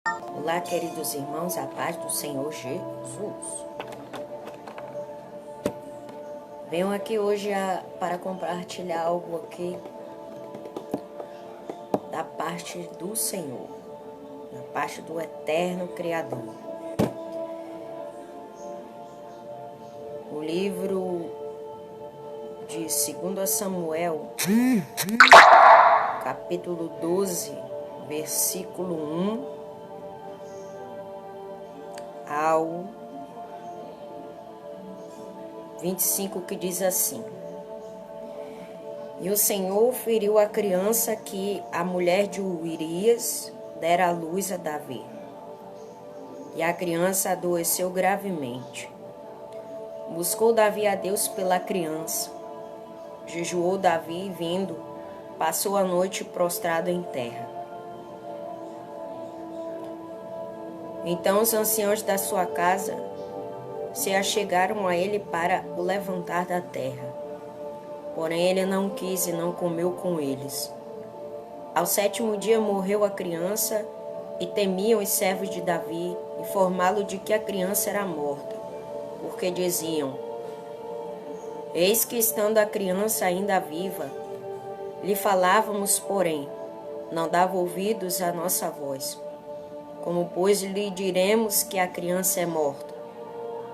Olá, queridos irmãos, a paz do Senhor Jesus. Venho aqui hoje para compartilhar algo aqui da parte do Senhor, da parte do eterno Criador. O livro de 2 Samuel, capítulo 12, versículo 1 ao 25, que diz assim: E o Senhor feriu a criança que a mulher de Urias dera à luz a Davi. E a criança adoeceu gravemente. Buscou Davi a Deus pela criança. Jejuou Davi e, vindo, passou a noite prostrado em terra. Então os anciãos da sua casa se achegaram a ele para o levantar da terra. Porém ele não quis e não comeu com eles. Ao 7º dia morreu a criança, e temiam os servos de Davi informá-lo de que a criança era morta, porque diziam: Eis que, estando a criança ainda viva, lhe falávamos, porém, não dava ouvidos à nossa voz. Como, pois, lhe diremos que a criança é morta?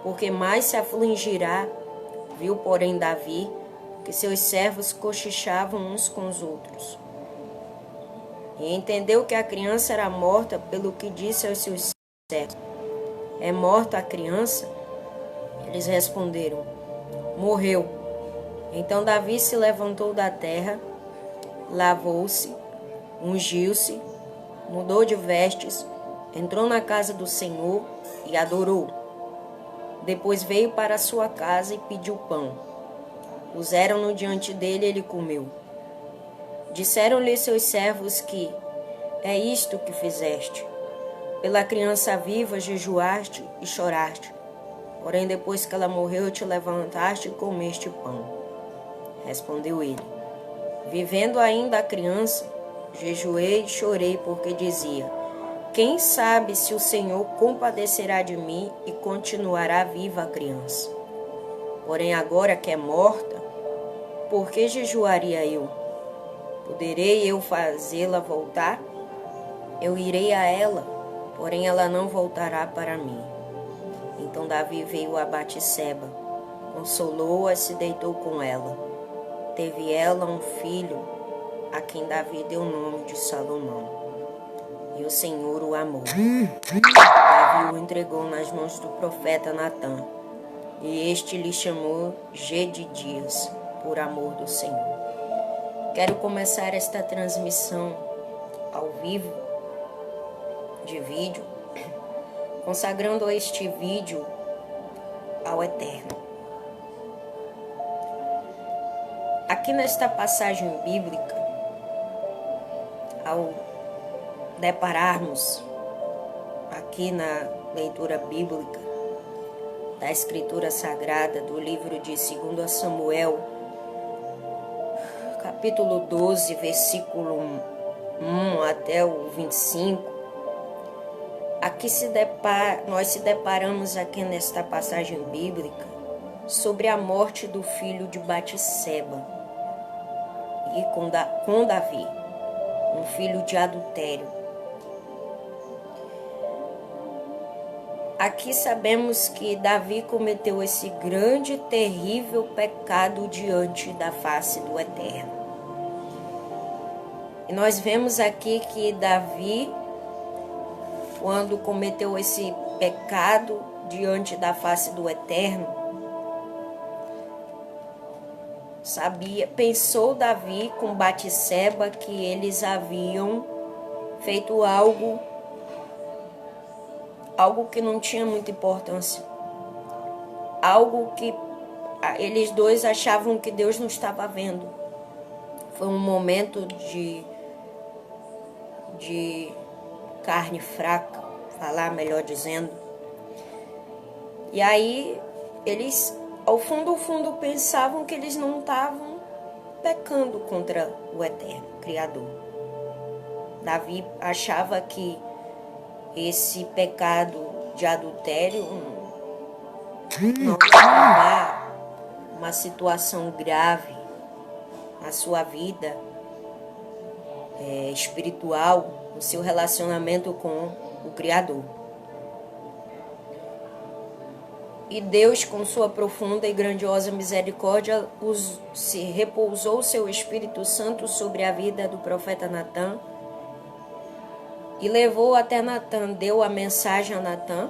Porque mais se afligirá. Viu, porém, Davi que seus servos cochichavam uns com os outros. E entendeu que a criança era morta, pelo que disse aos seus servos: É morta a criança? Eles responderam: Morreu. Então Davi se levantou da terra, lavou-se, ungiu-se, mudou de vestes, entrou na casa do Senhor e adorou. Depois veio para a sua casa e pediu pão. Puseram-no diante dele e ele comeu. Disseram-lhe seus servos que: É isto que fizeste. Pela criança viva jejuaste e choraste. Porém, depois que ela morreu, te levantaste e comeste pão. Respondeu ele: Vivendo ainda a criança, jejuei e chorei, porque dizia: Quem sabe se o Senhor compadecerá de mim e continuará viva a criança? Porém, agora que é morta, por que jejuaria eu? Poderei eu fazê-la voltar? Eu irei a ela, porém ela não voltará para mim. Então Davi veio a Batseba, consolou-a e se deitou com ela. Teve ela um filho, a quem Davi deu o nome de Salomão. E o Senhor o amou. Davi o entregou nas mãos do profeta Natã, e este lhe chamou Gedidias, por amor do Senhor. Quero começar esta transmissão ao vivo de vídeo, consagrando este vídeo ao Eterno. Aqui nesta passagem bíblica, ao depararmos aqui na leitura bíblica da Escritura Sagrada do livro de 2 Samuel, capítulo 12, versículo 1 até o 25, aqui nós se deparamos aqui nesta passagem bíblica sobre a morte do filho de Batseba e com Davi, um filho de adultério. Aqui sabemos que Davi cometeu esse grande e terrível pecado diante da face do Eterno. E nós vemos aqui que Davi, quando cometeu esse pecado diante da face do Eterno, pensou Davi com Batseba que eles haviam feito algo que não tinha muita importância, algo que eles dois achavam que Deus não estava vendo. Foi um momento de carne fraca, falar melhor dizendo. E aí eles, ao fundo, pensavam que eles não estavam pecando contra o Eterno Criador. Davi achava que esse pecado de adultério não levar uma situação grave na sua vida espiritual, no seu relacionamento com o Criador. E Deus, com sua profunda e grandiosa misericórdia, se repousou o seu Espírito Santo sobre a vida do profeta Natã e levou até Natã, deu a mensagem a Natã,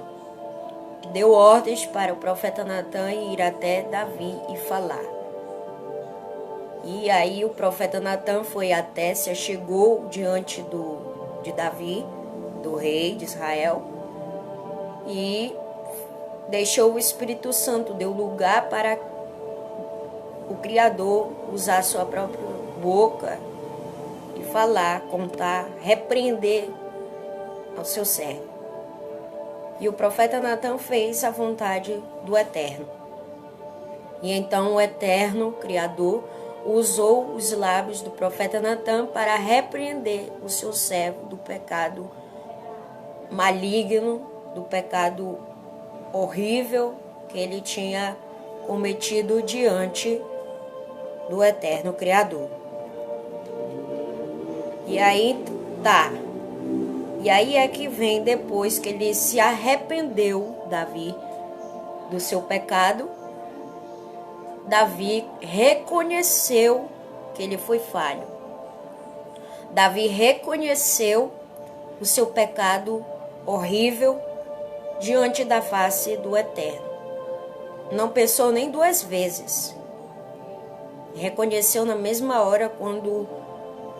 deu ordens para o profeta Natã ir até Davi e falar. E aí o profeta Natã foi até, se chegou diante de Davi, do rei de Israel, e deixou o Espírito Santo, deu lugar para o Criador usar sua própria boca e falar, contar, repreender ao seu servo. E o profeta Natã fez a vontade do Eterno. E então o Eterno, Criador, usou os lábios do profeta Natã para repreender o seu servo do pecado maligno, do pecado horrível que ele tinha cometido diante do Eterno Criador. E aí é que vem depois que ele se arrependeu, Davi, do seu pecado. Davi reconheceu que ele foi falho. Davi reconheceu o seu pecado horrível diante da face do Eterno. Não pensou nem duas vezes. Reconheceu na mesma hora quando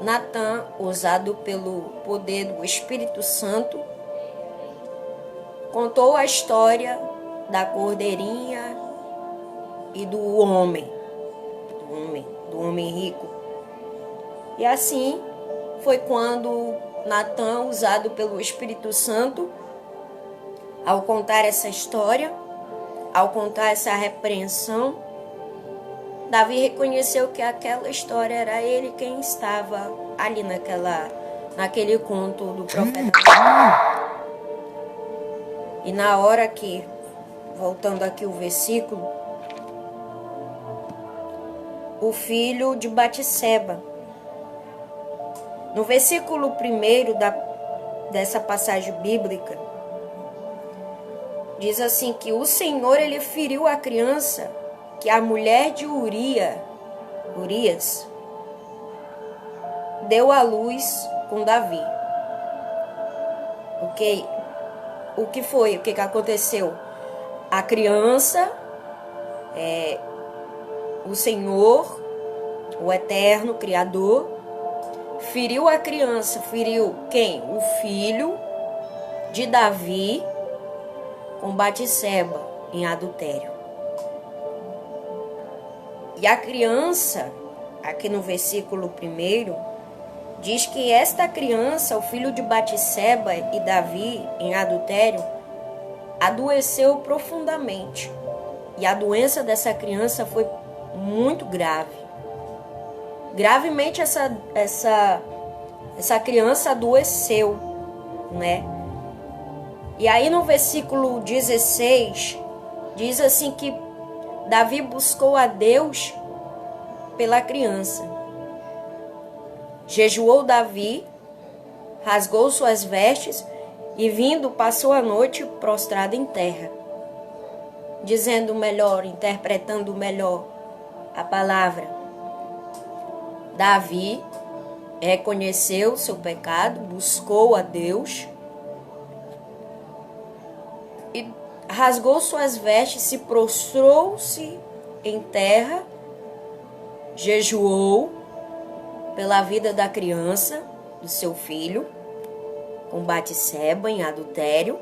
Natã, usado pelo poder do Espírito Santo, contou a história da cordeirinha e do homem rico. E assim foi quando Natã, usado pelo Espírito Santo, ao contar essa história, ao contar essa repreensão, Davi reconheceu que aquela história era ele quem estava ali naquele conto do profeta. E na hora que, voltando aqui o versículo, o filho de Batseba, no versículo 1 dessa passagem bíblica, diz assim que o Senhor, ele feriu a criança que a mulher de Urias deu à luz com Davi. Ok? O que foi? O que aconteceu? A criança, o Senhor, o Eterno Criador, feriu a criança. Feriu quem? O filho de Davi com Batseba em adultério. E a criança, aqui no versículo 1, diz que esta criança, o filho de Batseba e Davi em adultério, adoeceu profundamente. E a doença dessa criança foi muito grave. Gravemente essa criança adoeceu, né? E aí no versículo 16, diz assim que Davi buscou a Deus pela criança. Jejuou Davi, rasgou suas vestes e vindo passou a noite prostrado em terra. Dizendo melhor, interpretando melhor a palavra. Davi reconheceu seu pecado, buscou a Deus e rasgou suas vestes, se prostrou-se em terra, jejuou pela vida da criança, do seu filho, com Batseba em adultério,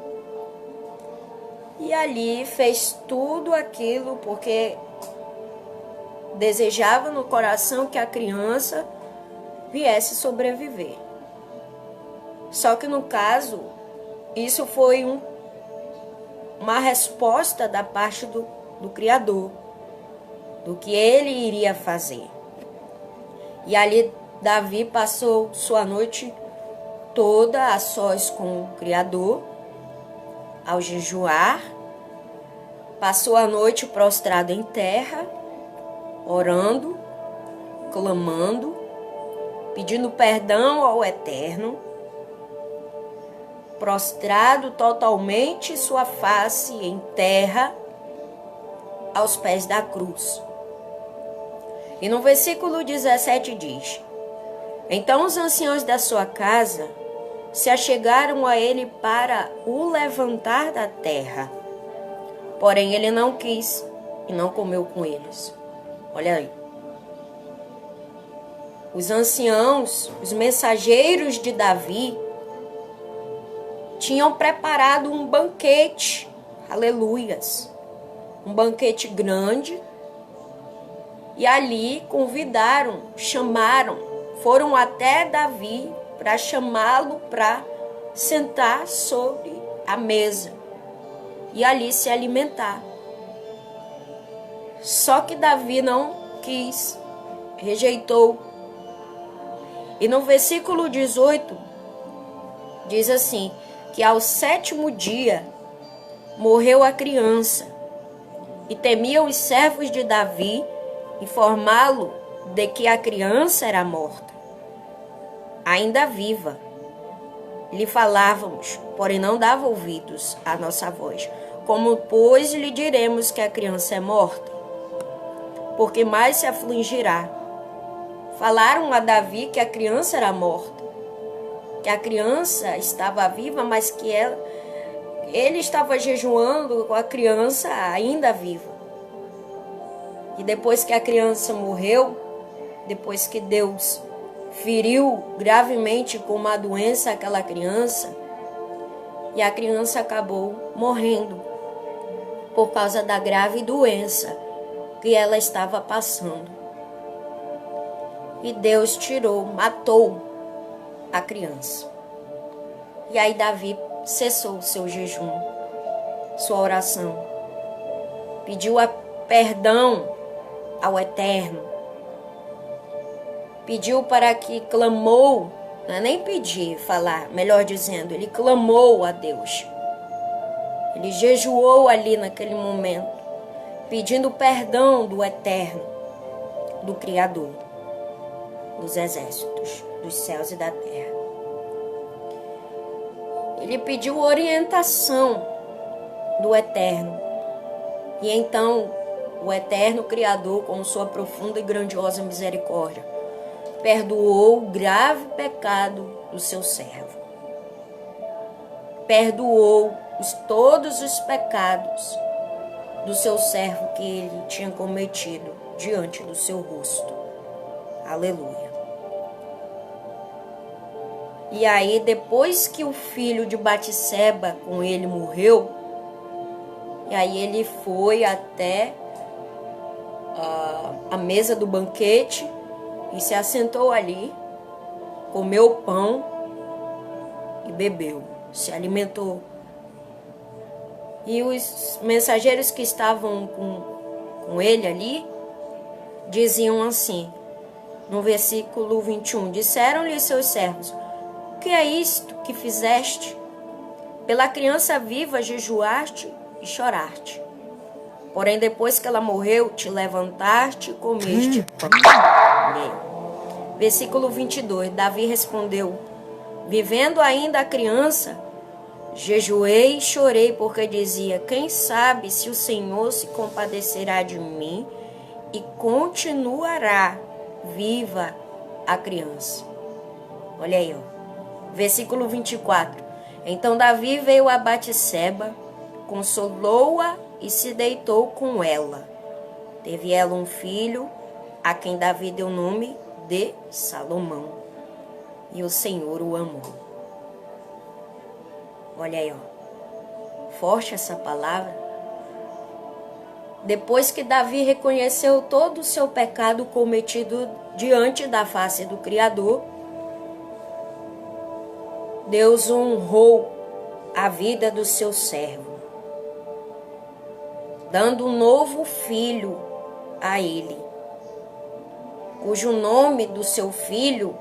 e ali fez tudo aquilo porque desejava no coração que a criança viesse sobreviver. Só que no caso, isso foi uma resposta da parte do Criador, do que ele iria fazer. E ali Davi passou sua noite toda a sós com o Criador, ao jejuar, passou a noite prostrado em terra, orando, clamando, pedindo perdão ao Eterno, prostrado totalmente sua face em terra, aos pés da cruz. E no versículo 17 diz: Então os anciãos da sua casa se achegaram a ele para o levantar da terra. Porém ele não quis e não comeu com eles. Olha aí. Os anciãos, os mensageiros de Davi, tinham preparado um banquete, aleluias, um banquete grande, e ali convidaram, chamaram, foram até Davi para chamá-lo para sentar sobre a mesa e ali se alimentar. Só que Davi não quis, rejeitou. E no versículo 18 diz assim, que ao 7º dia morreu a criança, e temiam os servos de Davi informá-lo de que a criança era morta, ainda viva. Lhe falávamos, porém não dava ouvidos à nossa voz. Como, pois, lhe diremos que a criança é morta? Porque mais se afligirá. Falaram a Davi que a criança era morta, que a criança estava viva, mas que ele estava jejuando com a criança ainda viva. E depois que a criança morreu, depois que Deus feriu gravemente com uma doença aquela criança, e a criança acabou morrendo por causa da grave doença que ela estava passando. E Deus tirou, matou a criança. E aí Davi cessou o seu jejum, sua oração, pediu perdão ao Eterno, pediu para que clamou, não é nem pedir, falar, melhor dizendo, ele clamou a Deus. Ele jejuou ali naquele momento, pedindo perdão do Eterno, do Criador dos exércitos, dos céus e da terra. Ele pediu orientação do Eterno. E então o Eterno Criador, com sua profunda e grandiosa misericórdia, perdoou o grave pecado do seu servo. Perdoou todos os pecados do seu servo que ele tinha cometido diante do seu rosto. Aleluia. E aí, depois que o filho de Batseba com ele morreu, e aí ele foi até a mesa do banquete e se assentou ali, comeu pão e bebeu, se alimentou. E os mensageiros que estavam com ele ali diziam assim, no versículo 21, disseram-lhe seus servos: O que é isto que fizeste? Pela criança viva jejuaste e choraste. Porém, depois que ela morreu, te levantaste e comeste pão. Versículo 22, Davi respondeu: Vivendo ainda a criança, jejuei e chorei, porque dizia: Quem sabe se o Senhor se compadecerá de mim e continuará viva a criança. Olha aí, ó. Versículo 24. Então Davi veio a Batseba, consolou-a e se deitou com ela. Teve ela um filho, a quem Davi deu o nome de Salomão. E o Senhor o amou. Olha aí, ó. Forte essa palavra. Depois que Davi reconheceu todo o seu pecado cometido diante da face do Criador, Deus honrou a vida do seu servo, dando um novo filho a ele, cujo nome do seu filho,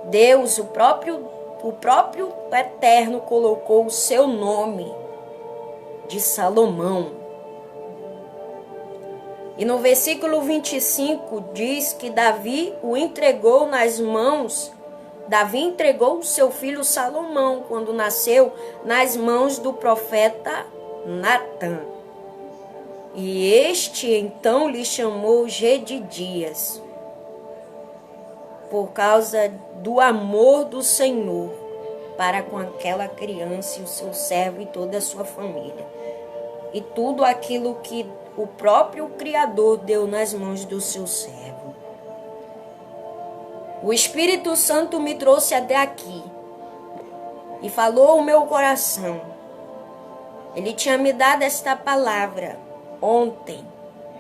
Deus, o próprio o próprio Eterno colocou o seu nome de Salomão. E no versículo 25 diz que Davi entregou o seu filho Salomão, quando nasceu, nas mãos do profeta Natã. E este então lhe chamou Gedidias, por causa do amor do Senhor para com aquela criança e o seu servo e toda a sua família. E tudo aquilo que o próprio Criador deu nas mãos do seu servo. O Espírito Santo me trouxe até aqui e falou ao meu coração. Ele tinha me dado esta palavra ontem,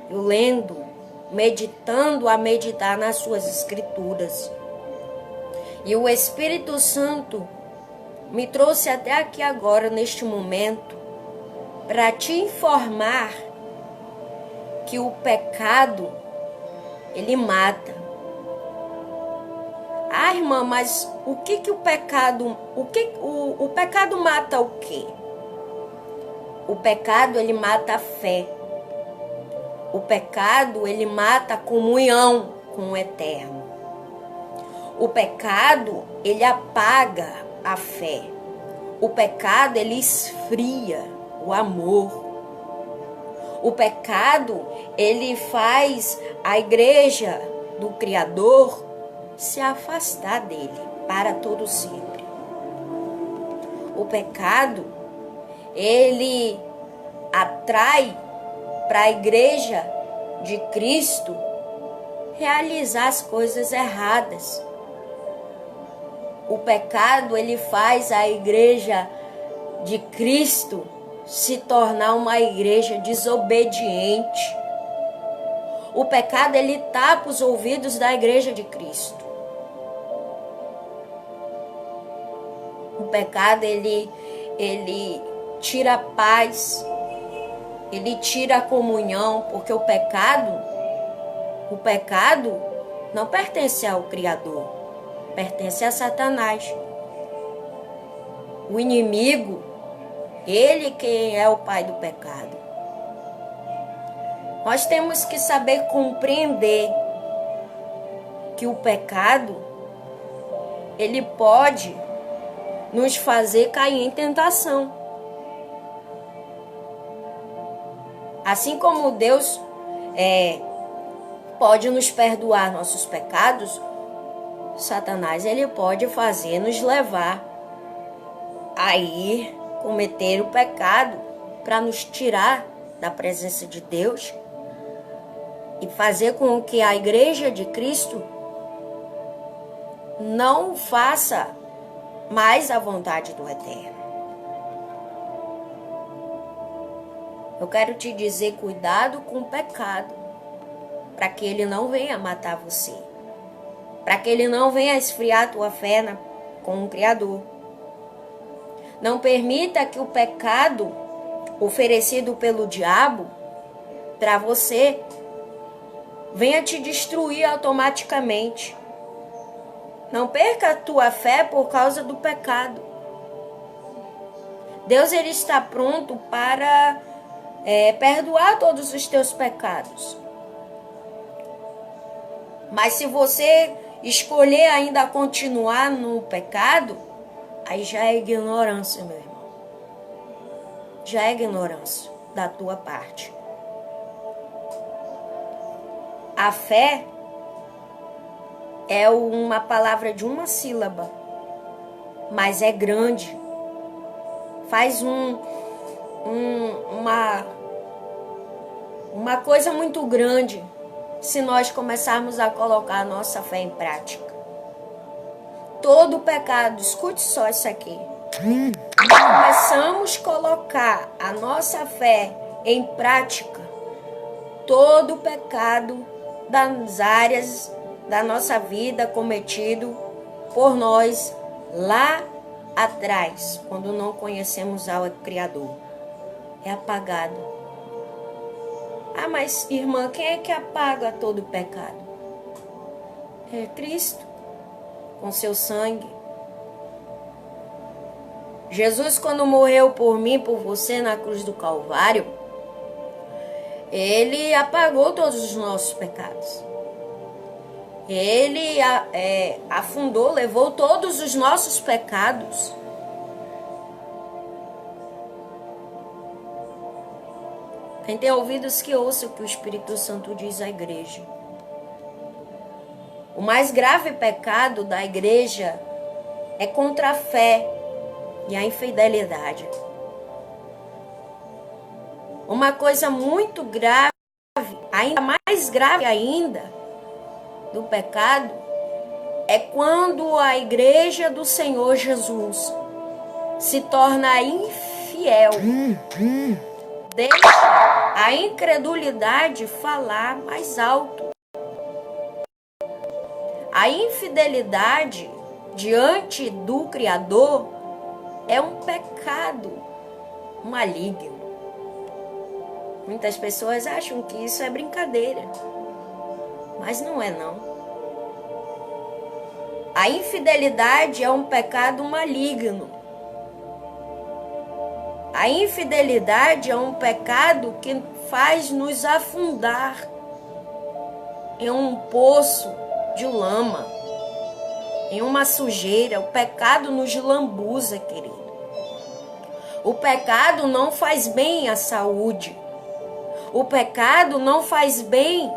eu lendo, meditando a meditar nas suas escrituras. E o Espírito Santo me trouxe até aqui agora, neste momento, para te informar que o pecado, ele mata. Ah, irmã, mas o que o pecado, o pecado mata o quê? O pecado, ele mata a fé. O pecado, ele mata a comunhão com o Eterno. O pecado, ele apaga a fé. O pecado, ele esfria o amor. O pecado, ele faz a igreja do Criador se afastar dele para todo sempre. O pecado, ele atrai para a igreja de Cristo realizar as coisas erradas. O pecado, ele faz a igreja de Cristo se tornar uma igreja desobediente. O pecado, ele tapa os ouvidos da igreja de Cristo. O pecado, ele tira a paz, ele tira a comunhão, porque o pecado não pertence ao Criador, pertence a Satanás. O inimigo, ele quem é o pai do pecado. Nós temos que saber compreender que o pecado, ele pode nos fazer cair em tentação. Assim como Deus pode nos perdoar nossos pecados, Satanás, ele pode fazer nos levar a ir cometer o pecado para nos tirar da presença de Deus e fazer com que a igreja de Cristo não faça mais a vontade do Eterno. Eu quero te dizer, cuidado com o pecado, para que ele não venha matar você, para que ele não venha esfriar a tua fé com o Criador. Não permita que o pecado oferecido pelo diabo para você venha te destruir automaticamente. Não perca a tua fé por causa do pecado. Deus, ele está pronto para perdoar todos os teus pecados. Mas se você escolher ainda continuar no pecado, aí já é ignorância, meu irmão. Já é ignorância da tua parte. A fé é uma palavra de uma sílaba, mas é grande. Faz uma coisa muito grande se nós começarmos a colocar a nossa fé em prática. Todo pecado, escute só isso aqui. Começamos a colocar a nossa fé em prática, todo pecado das áreas da nossa vida cometido por nós lá atrás, quando não conhecemos ao Criador, é apagado. Ah, mas irmã, quem é que apaga todo pecado? É Cristo, com seu sangue. Jesus, quando morreu por mim, por você na cruz do Calvário, ele apagou todos os nossos pecados. Ele afundou, levou todos os nossos pecados. Quem tem ouvidos que ouça o que o Espírito Santo diz à igreja. O mais grave pecado da igreja é contra a fé e a infidelidade. Uma coisa muito grave, ainda mais grave ainda, do pecado, é quando a igreja do Senhor Jesus se torna infiel. Deixa a incredulidade falar mais alto. A infidelidade diante do Criador é um pecado maligno. Muitas pessoas acham que isso é brincadeira, mas não é não. A infidelidade é um pecado maligno. A infidelidade é um pecado que faz nos afundar em um poço de lama, em uma sujeira. O pecado nos lambuza, querido. O pecado não faz bem à saúde. O pecado não faz bem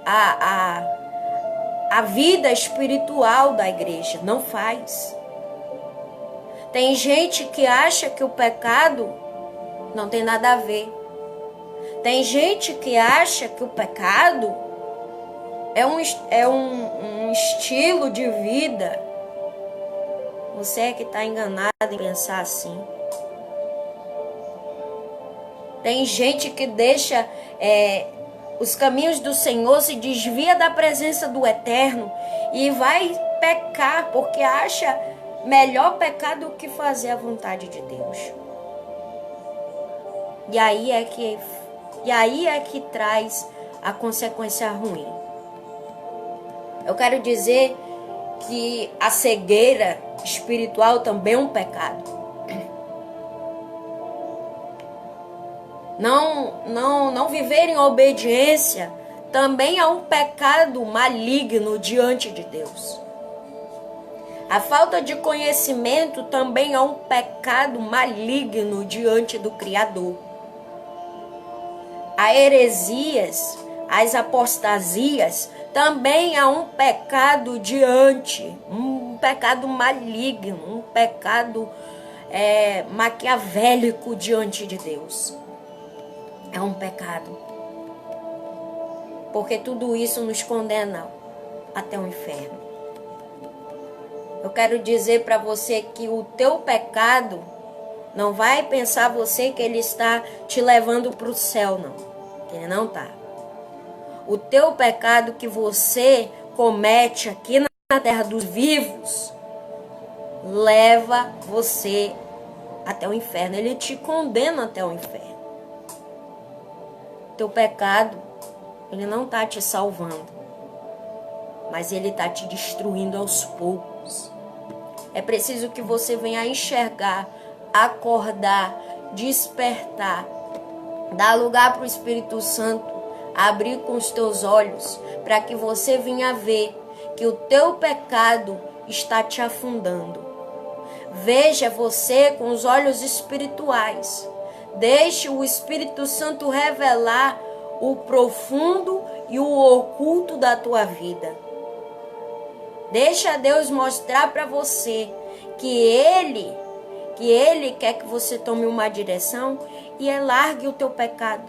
à vida espiritual da igreja. Não faz. Tem gente que acha que o pecado não tem nada a ver. Tem gente que acha que o pecado é um estilo de vida. Você é que está enganado em pensar assim. Tem gente que deixa os caminhos do Senhor, se desvia da presença do Eterno e vai pecar porque acha melhor pecar do que fazer a vontade de Deus. E aí é que traz a consequência ruim. Eu quero dizer que a cegueira espiritual também é um pecado. Não viver em obediência também é um pecado maligno diante de Deus. A falta de conhecimento também é um pecado maligno diante do Criador. As heresias, as apostasias também é um pecado um pecado maligno, um pecado maquiavélico diante de Deus. É um pecado. Porque tudo isso nos condena até o inferno. Eu quero dizer para você que o teu pecado não vai pensar você que ele está te levando para o céu, não. Ele não está. O teu pecado que você comete aqui na terra dos vivos leva você até o inferno. Ele te condena até o inferno. Teu pecado, ele não está te salvando, mas ele está te destruindo aos poucos. É preciso que você venha enxergar, acordar, despertar, dar lugar para o Espírito Santo, abrir com os teus olhos, para que você venha ver que o teu pecado está te afundando. Veja você com os olhos espirituais. Deixe o Espírito Santo revelar o profundo e o oculto da tua vida. Deixa Deus mostrar para você que Ele quer que você tome uma direção e largue o teu pecado.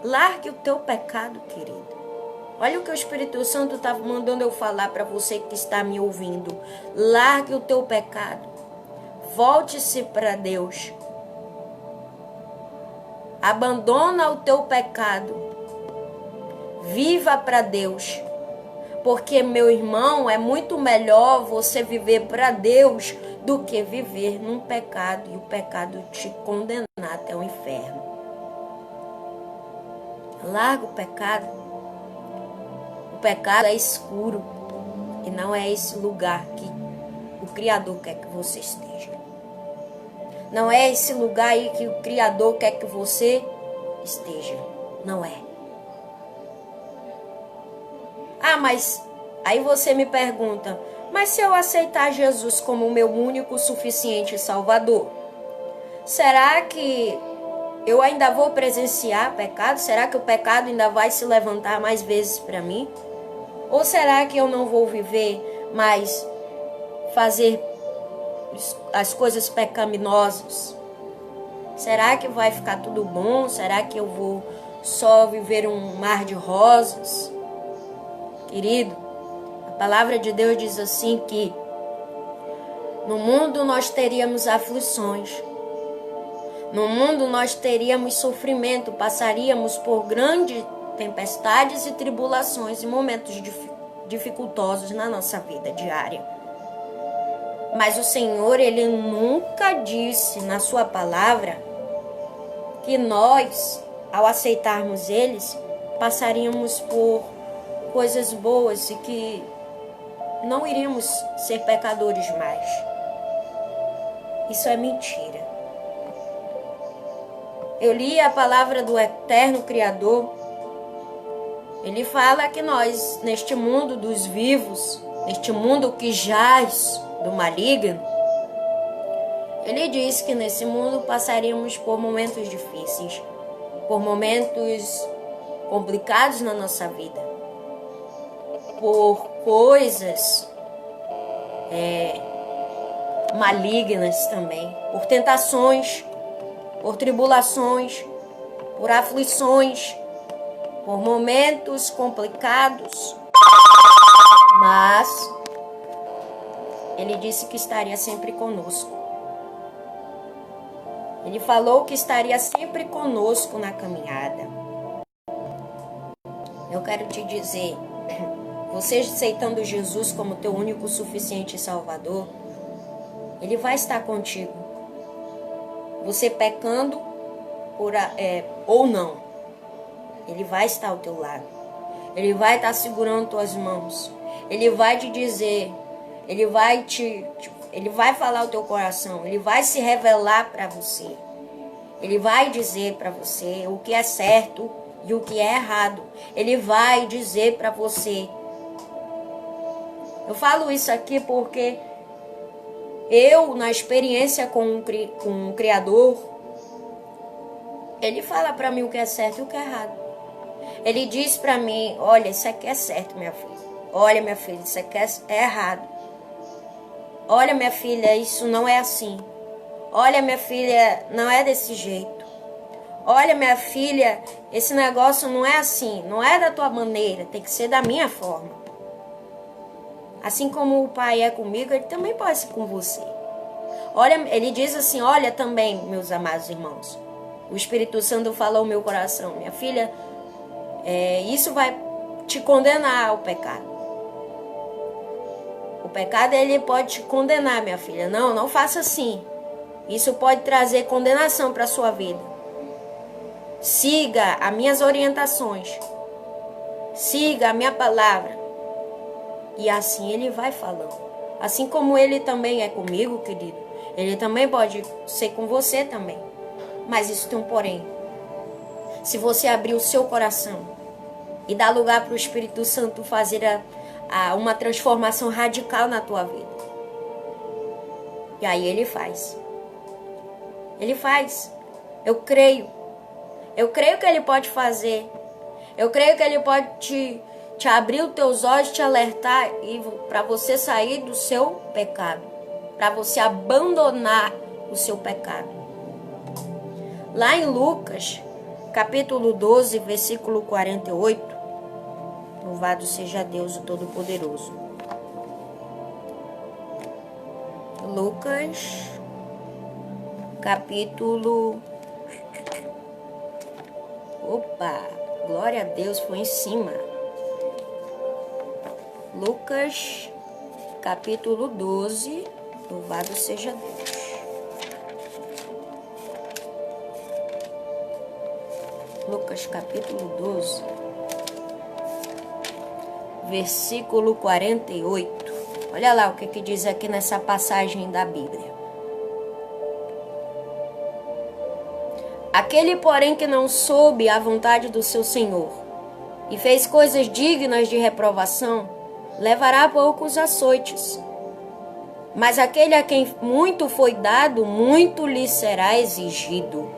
Largue o teu pecado, querido. Olha o que o Espírito Santo está mandando eu falar para você que está me ouvindo. Largue o teu pecado. Volte-se para Deus. Abandona o teu pecado. Viva para Deus. Porque, meu irmão, é muito melhor você viver para Deus do que viver num pecado e o pecado te condenar até o inferno. Larga o pecado. O pecado é escuro e não é esse lugar que o Criador quer que você esteja. Não é esse lugar aí que o Criador quer que você esteja. Não é. Ah, mas aí você me pergunta, mas se eu aceitar Jesus como o meu único, suficiente Salvador, será que eu ainda vou presenciar pecado? Será que o pecado ainda vai se levantar mais vezes para mim? Ou será que eu não vou viver mais, fazer as coisas pecaminosas? Será que vai ficar tudo bom? Será que eu vou só viver um mar de rosas? Querido, a palavra de Deus diz assim que no mundo nós teríamos aflições. No mundo nós teríamos sofrimento, passaríamos por grandes tempestades e tribulações e momentos dificultosos na nossa vida diária. Mas o Senhor, Ele nunca disse na sua palavra que nós, ao aceitarmos eles, passaríamos por coisas boas e que não iríamos ser pecadores mais. Isso é mentira. Eu li a palavra do eterno Criador. Ele fala que nós, neste mundo dos vivos, neste mundo que jaz do maligno, ele diz que nesse mundo passaríamos por momentos difíceis, por momentos complicados na nossa vida, por coisas malignas também, por tentações, por tribulações, por aflições, por momentos complicados, mas ele disse que estaria sempre conosco. Ele falou que estaria sempre conosco na caminhada. Eu quero te dizer, você aceitando Jesus como teu único, suficiente Salvador, Ele vai estar contigo. Você pecando ou não, Ele vai estar ao teu lado. Ele vai estar segurando tuas mãos. Ele vai te dizer, Ele vai falar ao teu coração. Ele vai se revelar para você. Ele vai dizer para você o que é certo e o que é errado. Ele vai dizer para você. Eu falo isso aqui porque eu, na experiência com o Criador, Ele fala para mim o que é certo e o que é errado. Ele diz para mim, olha, isso aqui é certo, minha filha. Olha, minha filha, isso aqui é errado. Olha, minha filha, isso não é assim. Olha, minha filha, não é desse jeito. Olha, minha filha, esse negócio não é assim. Não é da tua maneira, tem que ser da minha forma. Assim como o Pai é comigo, Ele também pode ser com você. Olha, Ele diz assim, olha também, meus amados irmãos. O Espírito Santo fala ao meu coração, minha filha, isso vai te condenar ao pecado. O pecado, ele pode te condenar, minha filha. Não faça assim. Isso pode trazer condenação para a sua vida. Siga as minhas orientações. Siga a minha palavra. E assim Ele vai falando. Assim como Ele também é comigo, querido, Ele também pode ser com você também. Mas isso tem um porém. Se você abrir o seu coração e dar lugar para o Espírito Santo fazer uma transformação radical na tua vida. E aí Ele faz. Ele faz. Eu creio. Eu creio que Ele pode fazer. Eu creio que Ele pode te abrir os teus olhos, te alertar para você sair do seu pecado. Para você abandonar o seu pecado. Lá em Lucas, capítulo 12, versículo 48. Louvado seja Deus, o Todo-Poderoso. Lucas, capítulo... Opa, glória a Deus, foi em cima. Lucas, capítulo 12, louvado seja Deus. Lucas, capítulo 12, versículo 48. Olha lá o que diz aqui nessa passagem da Bíblia. Aquele, porém, que não soube a vontade do seu Senhor e fez coisas dignas de reprovação, levará poucos açoites. Mas aquele a quem muito foi dado, muito lhe será exigido.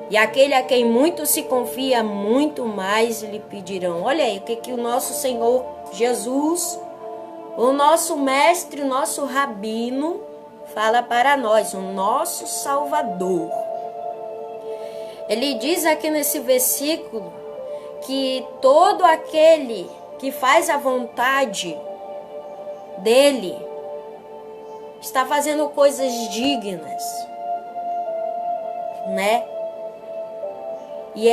E aquele a quem muito se confia, muito mais lhe pedirão. Olha aí o que o nosso Senhor Jesus, o nosso mestre, o nosso rabino, fala para nós, o nosso Salvador. Ele diz aqui nesse versículo que todo aquele que faz a vontade dele está fazendo coisas dignas, né? E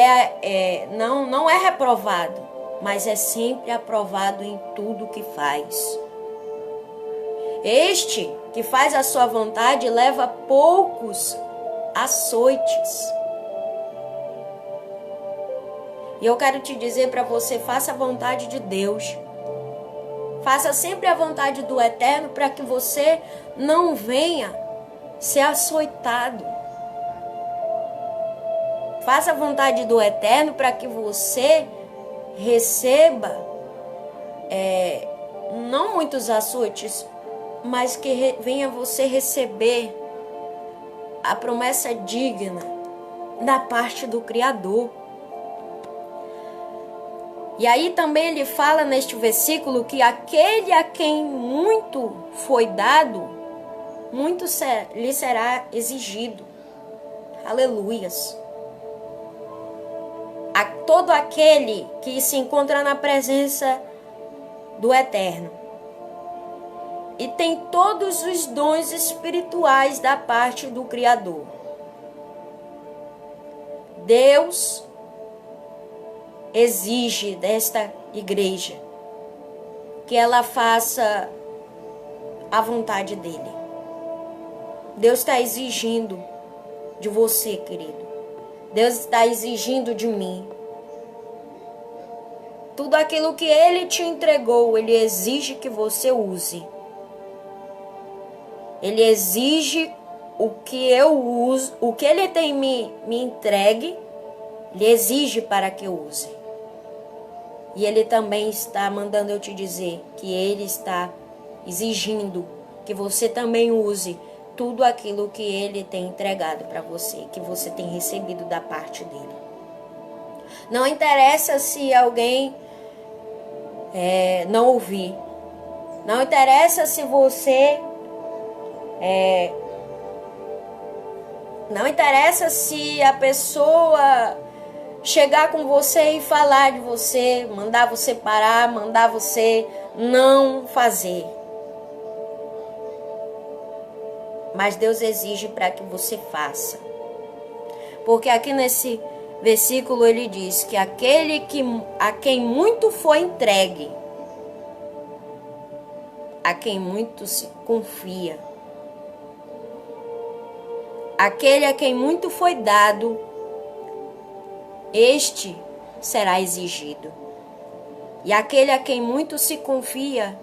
não é reprovado, mas é sempre aprovado em tudo que faz. Este que faz a sua vontade leva poucos açoites. E eu quero te dizer para você, faça a vontade de Deus. Faça sempre a vontade do Eterno para que você não venha ser açoitado. Faça a vontade do Eterno para que você receba, não muitos açoites, mas que venha você receber a promessa digna da parte do Criador. E aí também ele fala neste versículo que aquele a quem muito foi dado, muito lhe será exigido. Aleluias. A todo aquele que se encontra na presença do Eterno e tem todos os dons espirituais da parte do Criador. Deus exige desta igreja que ela faça a vontade dele. Deus está exigindo de você, querido. Deus está exigindo de mim. Tudo aquilo que Ele te entregou, Ele exige que você use. Ele exige o que eu uso, o que Ele tem me entregue, Ele exige para que eu use. E Ele também está mandando eu te dizer que Ele está exigindo que você também use tudo aquilo que Ele tem entregado para você, que você tem recebido da parte dEle. Não interessa se alguém não ouvir. Não interessa se você... não interessa se a pessoa chegar com você e falar de você, mandar você parar, mandar você não fazer. Mas Deus exige para que você faça. Porque aqui nesse versículo ele diz que aquele a quem muito foi entregue, a quem muito se confia, aquele a quem muito foi dado, este será exigido. E aquele a quem muito se confia,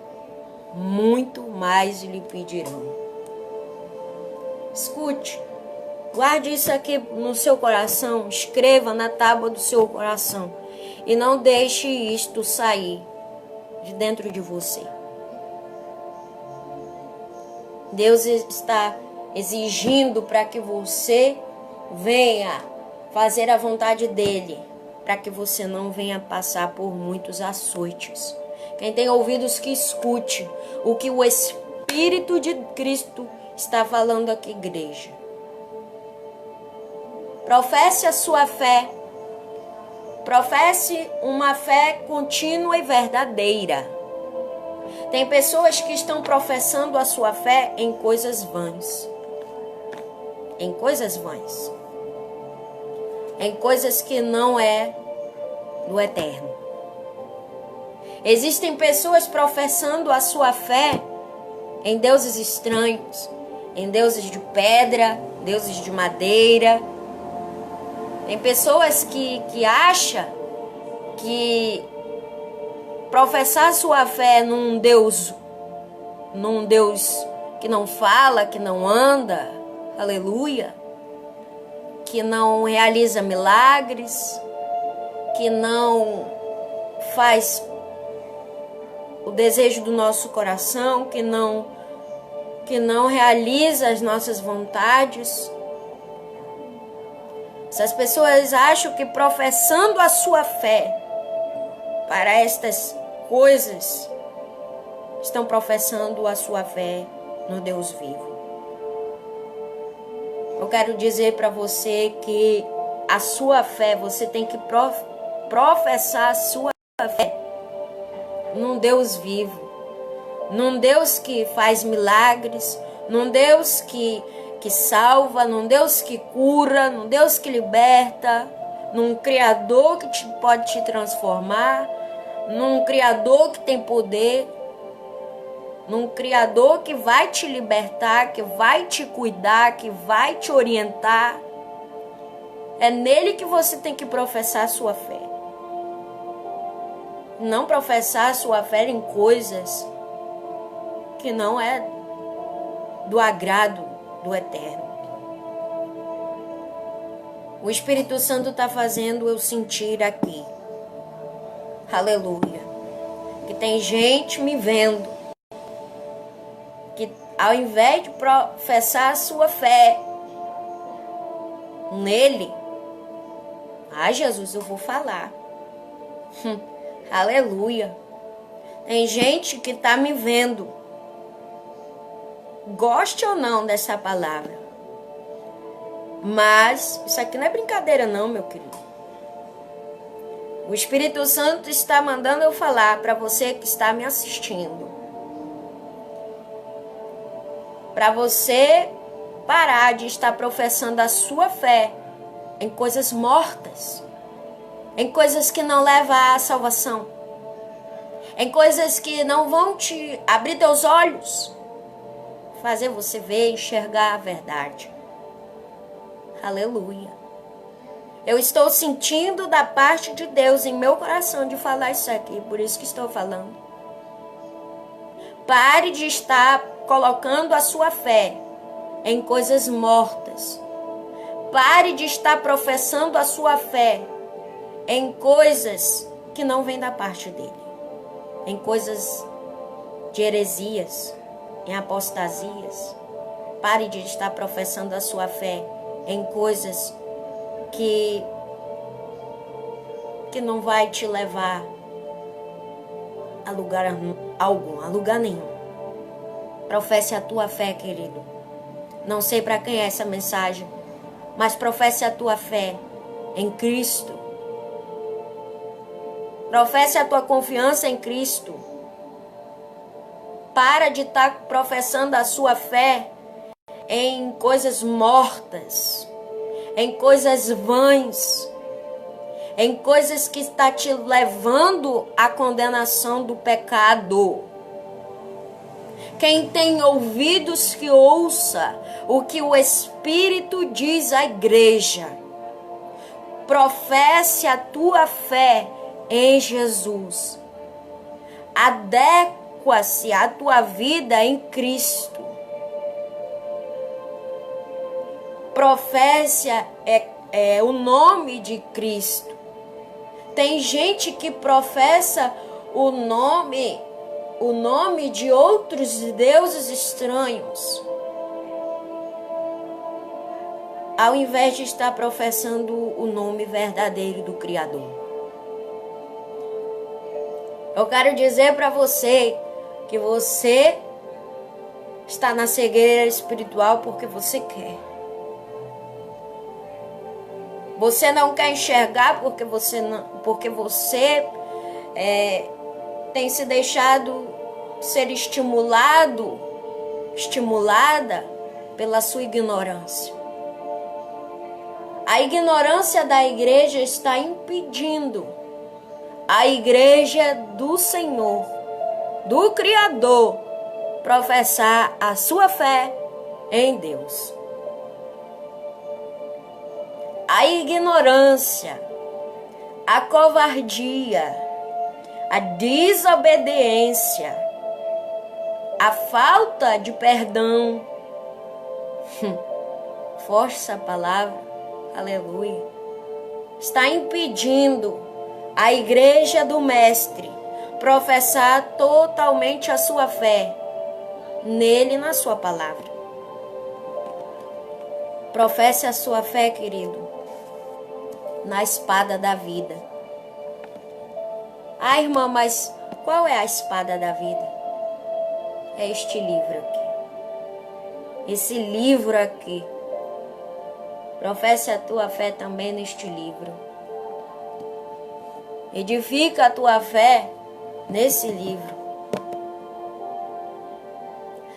muito mais lhe pedirão. Escute, guarde isso aqui no seu coração, escreva na tábua do seu coração e não deixe isto sair de dentro de você. Deus está exigindo para que você venha fazer a vontade dele, para que você não venha passar por muitos açoites. Quem tem ouvidos que escute o que o Espírito de Cristo está falando aqui, igreja. Professe a sua fé. Professe uma fé contínua e verdadeira. Tem pessoas que estão professando a sua fé em coisas vãs. Em coisas vãs. Em coisas que não é do Eterno. Existem pessoas professando a sua fé em deuses estranhos, em deuses de pedra, deuses de madeira. Tem pessoas que acham que professar sua fé num Deus que não fala, que não anda, aleluia, que não realiza milagres, que não faz o desejo do nosso coração, que não realiza as nossas vontades. Essas pessoas acham que professando a sua fé para estas coisas, estão professando a sua fé no Deus vivo. Eu quero dizer para você que a sua fé, você tem que professar a sua fé num Deus vivo, num Deus que faz milagres, num Deus que salva, num Deus que cura, num Deus que liberta, num Criador que pode te transformar, num Criador que tem poder, num Criador que vai te libertar, que vai te cuidar, que vai te orientar. É nele que você tem que professar a sua fé. Não professar a sua fé em coisas que não é do agrado do Eterno. O Espírito Santo está fazendo eu sentir aqui, aleluia, que tem gente me vendo, que ao invés de professar a sua fé nele, Jesus, eu vou falar, aleluia, tem gente que está me vendo, goste ou não dessa palavra, mas isso aqui não é brincadeira não, meu querido. O Espírito Santo está mandando eu falar para você que está me assistindo, para você parar de estar professando a sua fé em coisas mortas, em coisas que não levam à salvação, em coisas que não vão te abrir teus olhos, fazer você ver e enxergar a verdade. Aleluia. Eu estou sentindo da parte de Deus em meu coração de falar isso aqui, por isso que estou falando. Pare de estar colocando a sua fé em coisas mortas. Pare de estar professando a sua fé em coisas que não vêm da parte dele. Em coisas de heresias, em apostasias. Pare de estar professando a sua fé em coisas que não vai te levar a lugar algum, a lugar nenhum. Professe a tua fé, querido. Não sei para quem é essa mensagem, mas professe a tua fé em Cristo. Professe a tua confiança em Cristo. Para de estar professando a sua fé em coisas mortas, em coisas vãs, em coisas que está te levando à condenação do pecado. Quem tem ouvidos que ouça o que o Espírito diz à igreja. Professe a tua fé em Jesus. Adequa-se a tua vida em Cristo. Professe o nome de Cristo. Tem gente que professa o nome de outros deuses estranhos, ao invés de estar professando o nome verdadeiro do Criador. Eu quero dizer para você que você está na cegueira espiritual porque você quer. Você não quer enxergar porque você tem se deixado ser estimulada pela sua ignorância. A ignorância da igreja está impedindo a igreja do Senhor, do Criador, professar a sua fé em Deus. A ignorância, a covardia, a desobediência, a falta de perdão, força a palavra, aleluia, está impedindo a igreja do Mestre professar totalmente a sua fé nele e na sua palavra. Professe a sua fé, querido, na espada da vida. Ah, irmã, mas qual é a espada da vida? É este livro aqui. Esse livro aqui. Professe a tua fé também neste livro. Edifica a tua fé nesse livro.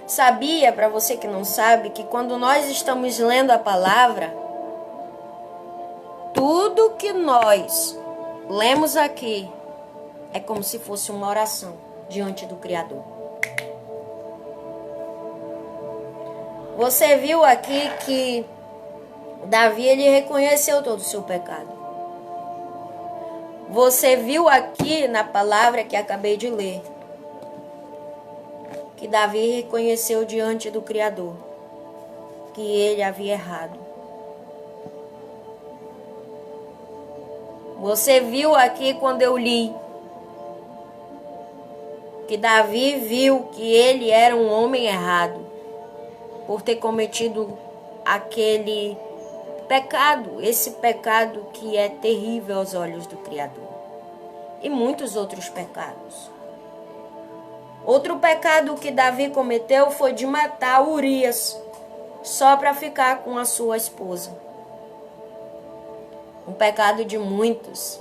Sabia, para você que não sabe, que quando nós estamos lendo a palavra, tudo que nós lemos aqui é como se fosse uma oração diante do Criador. Você viu aqui que Davi, ele reconheceu todo o seu pecado. Você viu aqui na palavra que acabei de ler, que Davi reconheceu diante do Criador que ele havia errado. Você viu aqui quando eu li que Davi viu que ele era um homem errado por ter cometido aquele pecado, esse pecado que é terrível aos olhos do Criador, e muitos outros pecados. Outro pecado que Davi cometeu foi de matar Urias só para ficar com a sua esposa. Um pecado de muitas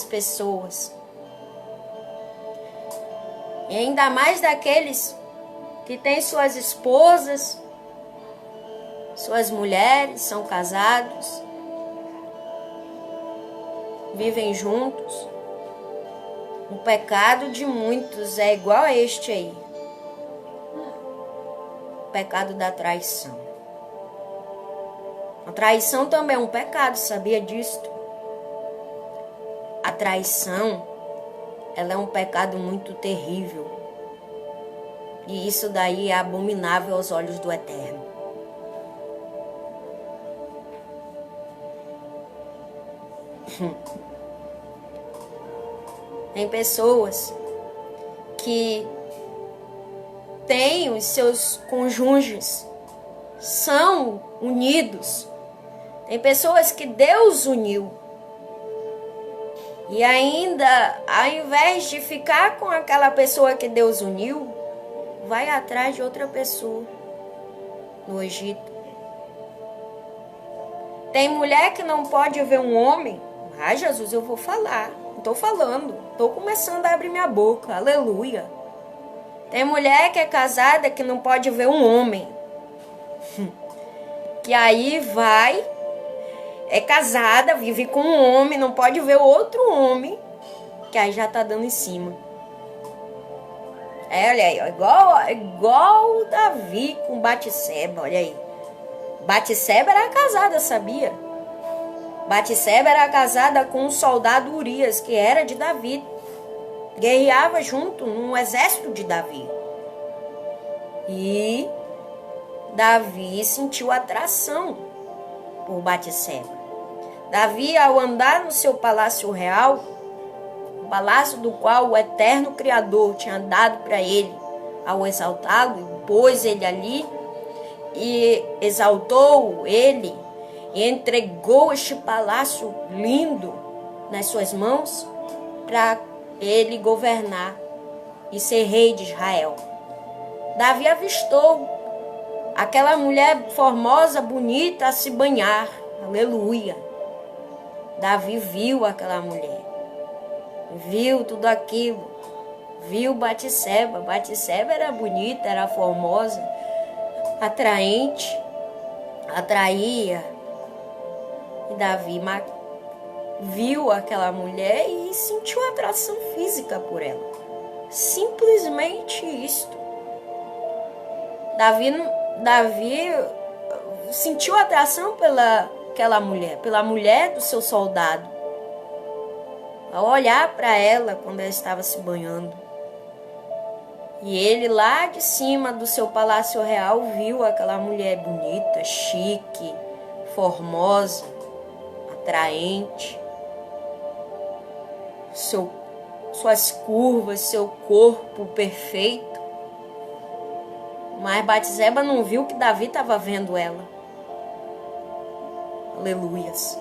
pessoas. E ainda mais daqueles que têm suas esposas, suas mulheres, são casados, vivem juntos. O pecado de muitos é igual a este aí. O pecado da traição. A traição também é um pecado, sabia disso? A traição, ela é um pecado muito terrível. E isso daí é abominável aos olhos do Eterno. Tem pessoas que têm os seus cônjuges, são unidos. Tem pessoas que Deus uniu. E ainda, ao invés de ficar com aquela pessoa que Deus uniu, vai atrás de outra pessoa no Egito. Tem mulher que não pode ver um homem. Ah, Jesus, eu vou falar. Estou falando. Estou começando a abrir minha boca. Aleluia. Tem mulher que é casada que não pode ver um homem. Que aí vai, é casada, vive com um homem, não pode ver outro homem, que aí já tá dando em cima. Olha aí, ó, igual Davi com Batseba, olha aí. Batseba era casada, sabia? Batseba era casada com um soldado Urias, que era de Davi. Guerreava junto no exército de Davi. E Davi sentiu atração por Batseba. Davi, ao andar no seu palácio real, o palácio do qual o eterno Criador tinha dado para ele, ao exaltá-lo, pôs ele ali e exaltou ele e entregou este palácio lindo nas suas mãos para ele governar e ser rei de Israel. Davi avistou aquela mulher formosa, bonita, a se banhar. Aleluia. Davi viu aquela mulher. Viu tudo aquilo. Viu Batseba. Batseba era bonita, era formosa, atraente, atraía. E Davi viu aquela mulher e sentiu atração física por ela. Simplesmente isto. Davi sentiu atração pela mulher do seu soldado. Ao olhar para ela quando ela estava se banhando. E ele lá de cima do seu palácio real viu aquela mulher bonita, chique, formosa, atraente, suas curvas, seu corpo perfeito. Mas Batseba não viu que Davi estava vendo ela. Aleluias.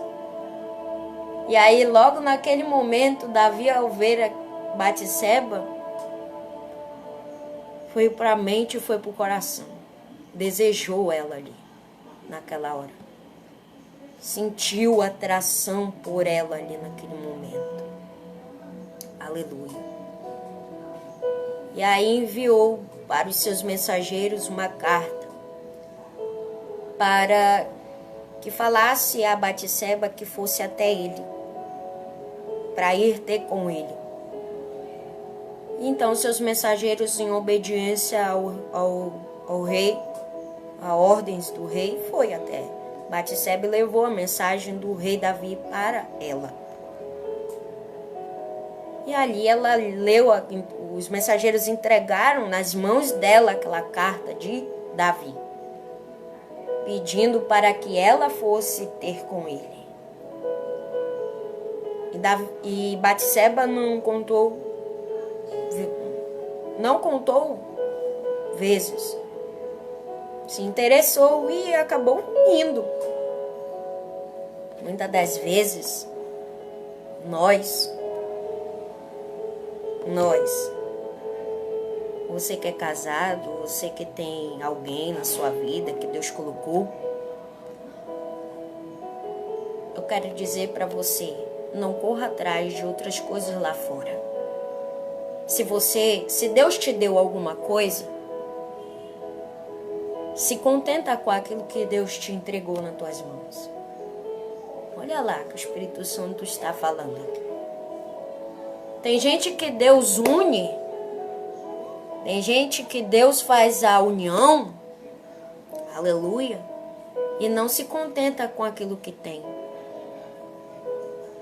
E aí, logo naquele momento, Davi, ao ver a Batseba, foi para a mente e foi para o coração. Desejou ela ali, naquela hora. Sentiu atração por ela ali naquele momento. Aleluia. E aí enviou para os seus mensageiros uma carta para que falasse a Batseba que fosse até ele, para ir ter com ele. Então seus mensageiros, em obediência ao rei, a ordens do rei, foi até Batseba e levou a mensagem do rei Davi para ela. E ali ela leu, os mensageiros entregaram nas mãos dela aquela carta de Davi, pedindo para que ela fosse ter com ele. E Batseba não contou vezes. Se interessou e acabou indo. Muitas das vezes, nós, você que é casado, você que tem alguém na sua vida que Deus colocou, eu quero dizer para você, não corra atrás de outras coisas lá fora. Se Deus te deu alguma coisa, se contenta com aquilo que Deus te entregou nas tuas mãos. Olha lá que o Espírito Santo está falando aqui. Tem gente que Deus une, tem gente que Deus faz a união, aleluia, e não se contenta com aquilo que tem.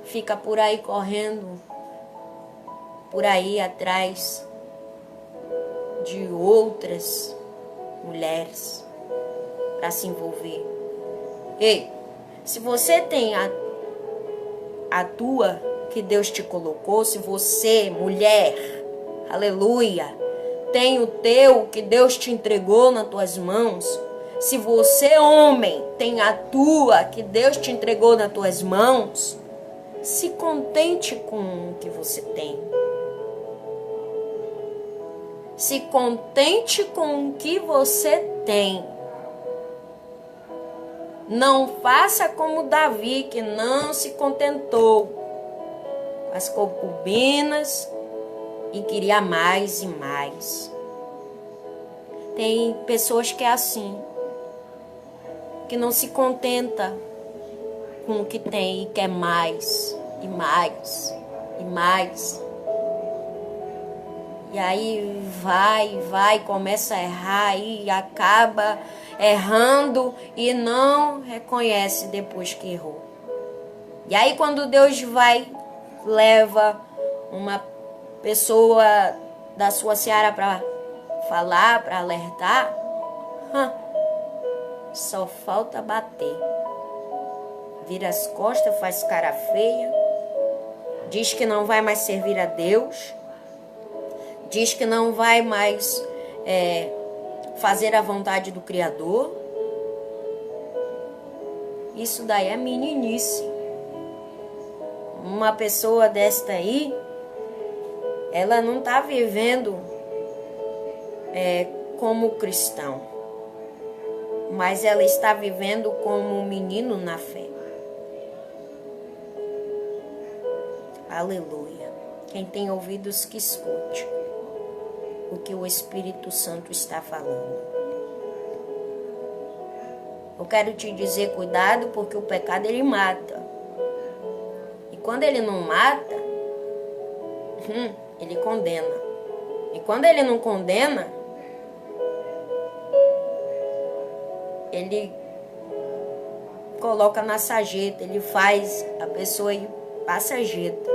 Fica por aí correndo, por aí atrás de outras mulheres para se envolver. Ei, se você tem a tua que Deus te colocou, se você, mulher, aleluia, tem o teu que Deus te entregou nas tuas mãos, se você, homem, tem a tua que Deus te entregou nas tuas mãos, se contente com o que você tem. Se contente com o que você tem. Não faça como Davi, que não se contentou com as concubinas e queria mais e mais. Tem pessoas que é assim, que não se contenta com o que tem e quer mais e mais e mais. E aí vai, começa a errar e acaba errando e não reconhece depois que errou. E aí quando Deus leva uma pessoa da sua seara para falar, para alertar, só falta bater. Vira as costas, faz cara feia, diz que não vai mais servir a Deus, diz que não vai mais fazer a vontade do Criador. Isso daí é meninice. Uma pessoa desta aí, ela não está vivendo como cristão, mas ela está vivendo como um menino na fé. Aleluia. Quem tem ouvidos que escute o que o Espírito Santo está falando. Eu quero te dizer, cuidado, porque o pecado ele mata. E quando ele não mata, ele condena. E quando ele não condena, ele coloca na sarjeta, ele faz a pessoa ir para a sarjeta.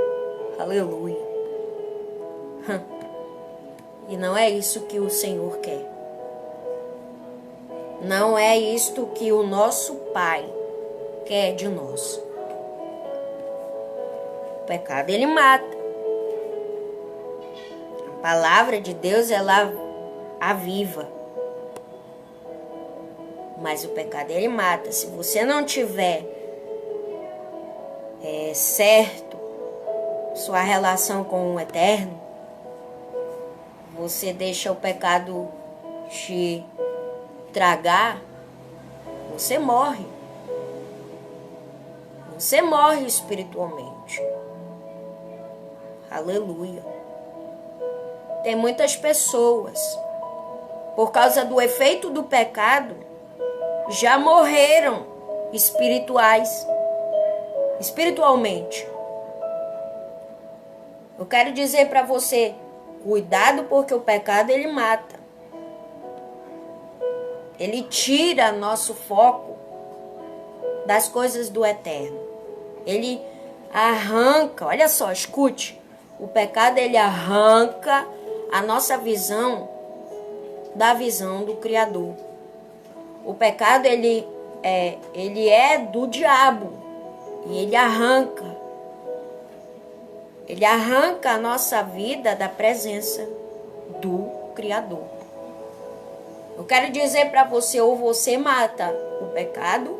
Aleluia. E não é isso que o Senhor quer. Não é isto que o nosso Pai quer de nós. O pecado, ele mata. A palavra de Deus, ela aviva. Mas o pecado, ele mata. Se você não tiver certo sua relação com o Eterno, você deixa o pecado te tragar, você morre. Você morre espiritualmente. Aleluia. Tem muitas pessoas, por causa do efeito do pecado, já morreram espiritualmente. Eu quero dizer para você, cuidado, porque o pecado, ele mata. Ele tira nosso foco das coisas do Eterno. Ele arranca, olha só, escute. O pecado, ele arranca a nossa visão da visão do Criador. O pecado, ele é do diabo. E ele arranca a nossa vida da presença do Criador. Eu quero dizer para você, ou você mata o pecado,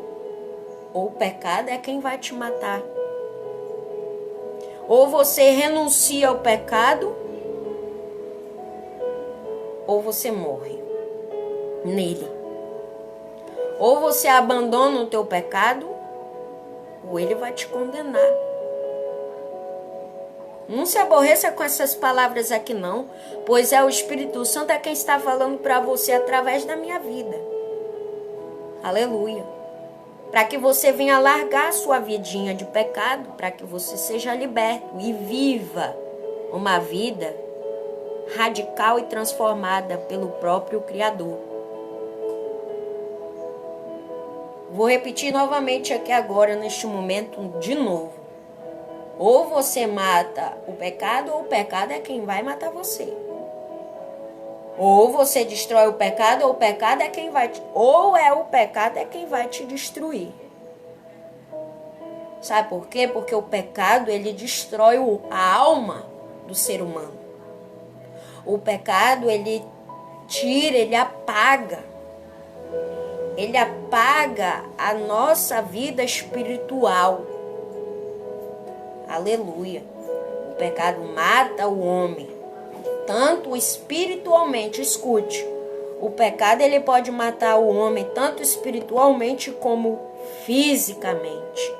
ou o pecado é quem vai te matar. Ou você renuncia ao pecado, ou você morre nele. Ou você abandona o teu pecado, ou ele vai te condenar. Não se aborreça com essas palavras aqui não, pois é o Espírito Santo quem está falando para você através da minha vida. Aleluia. Para que você venha largar a sua vidinha de pecado, para que você seja liberto e viva uma vida radical e transformada pelo próprio Criador. Vou repetir novamente aqui agora, neste momento, de novo. Ou você mata o pecado, ou o pecado é quem vai matar você. Ou você destrói o pecado, ou o pecado é quem vai... Ou é o pecado é quem vai te destruir. Sabe por quê? Porque o pecado, ele destrói a alma do ser humano. O pecado, ele tira, ele apaga. Ele apaga a nossa vida espiritual. Aleluia. O pecado mata o homem, tanto espiritualmente. Escute, o pecado, ele pode matar o homem tanto espiritualmente como fisicamente.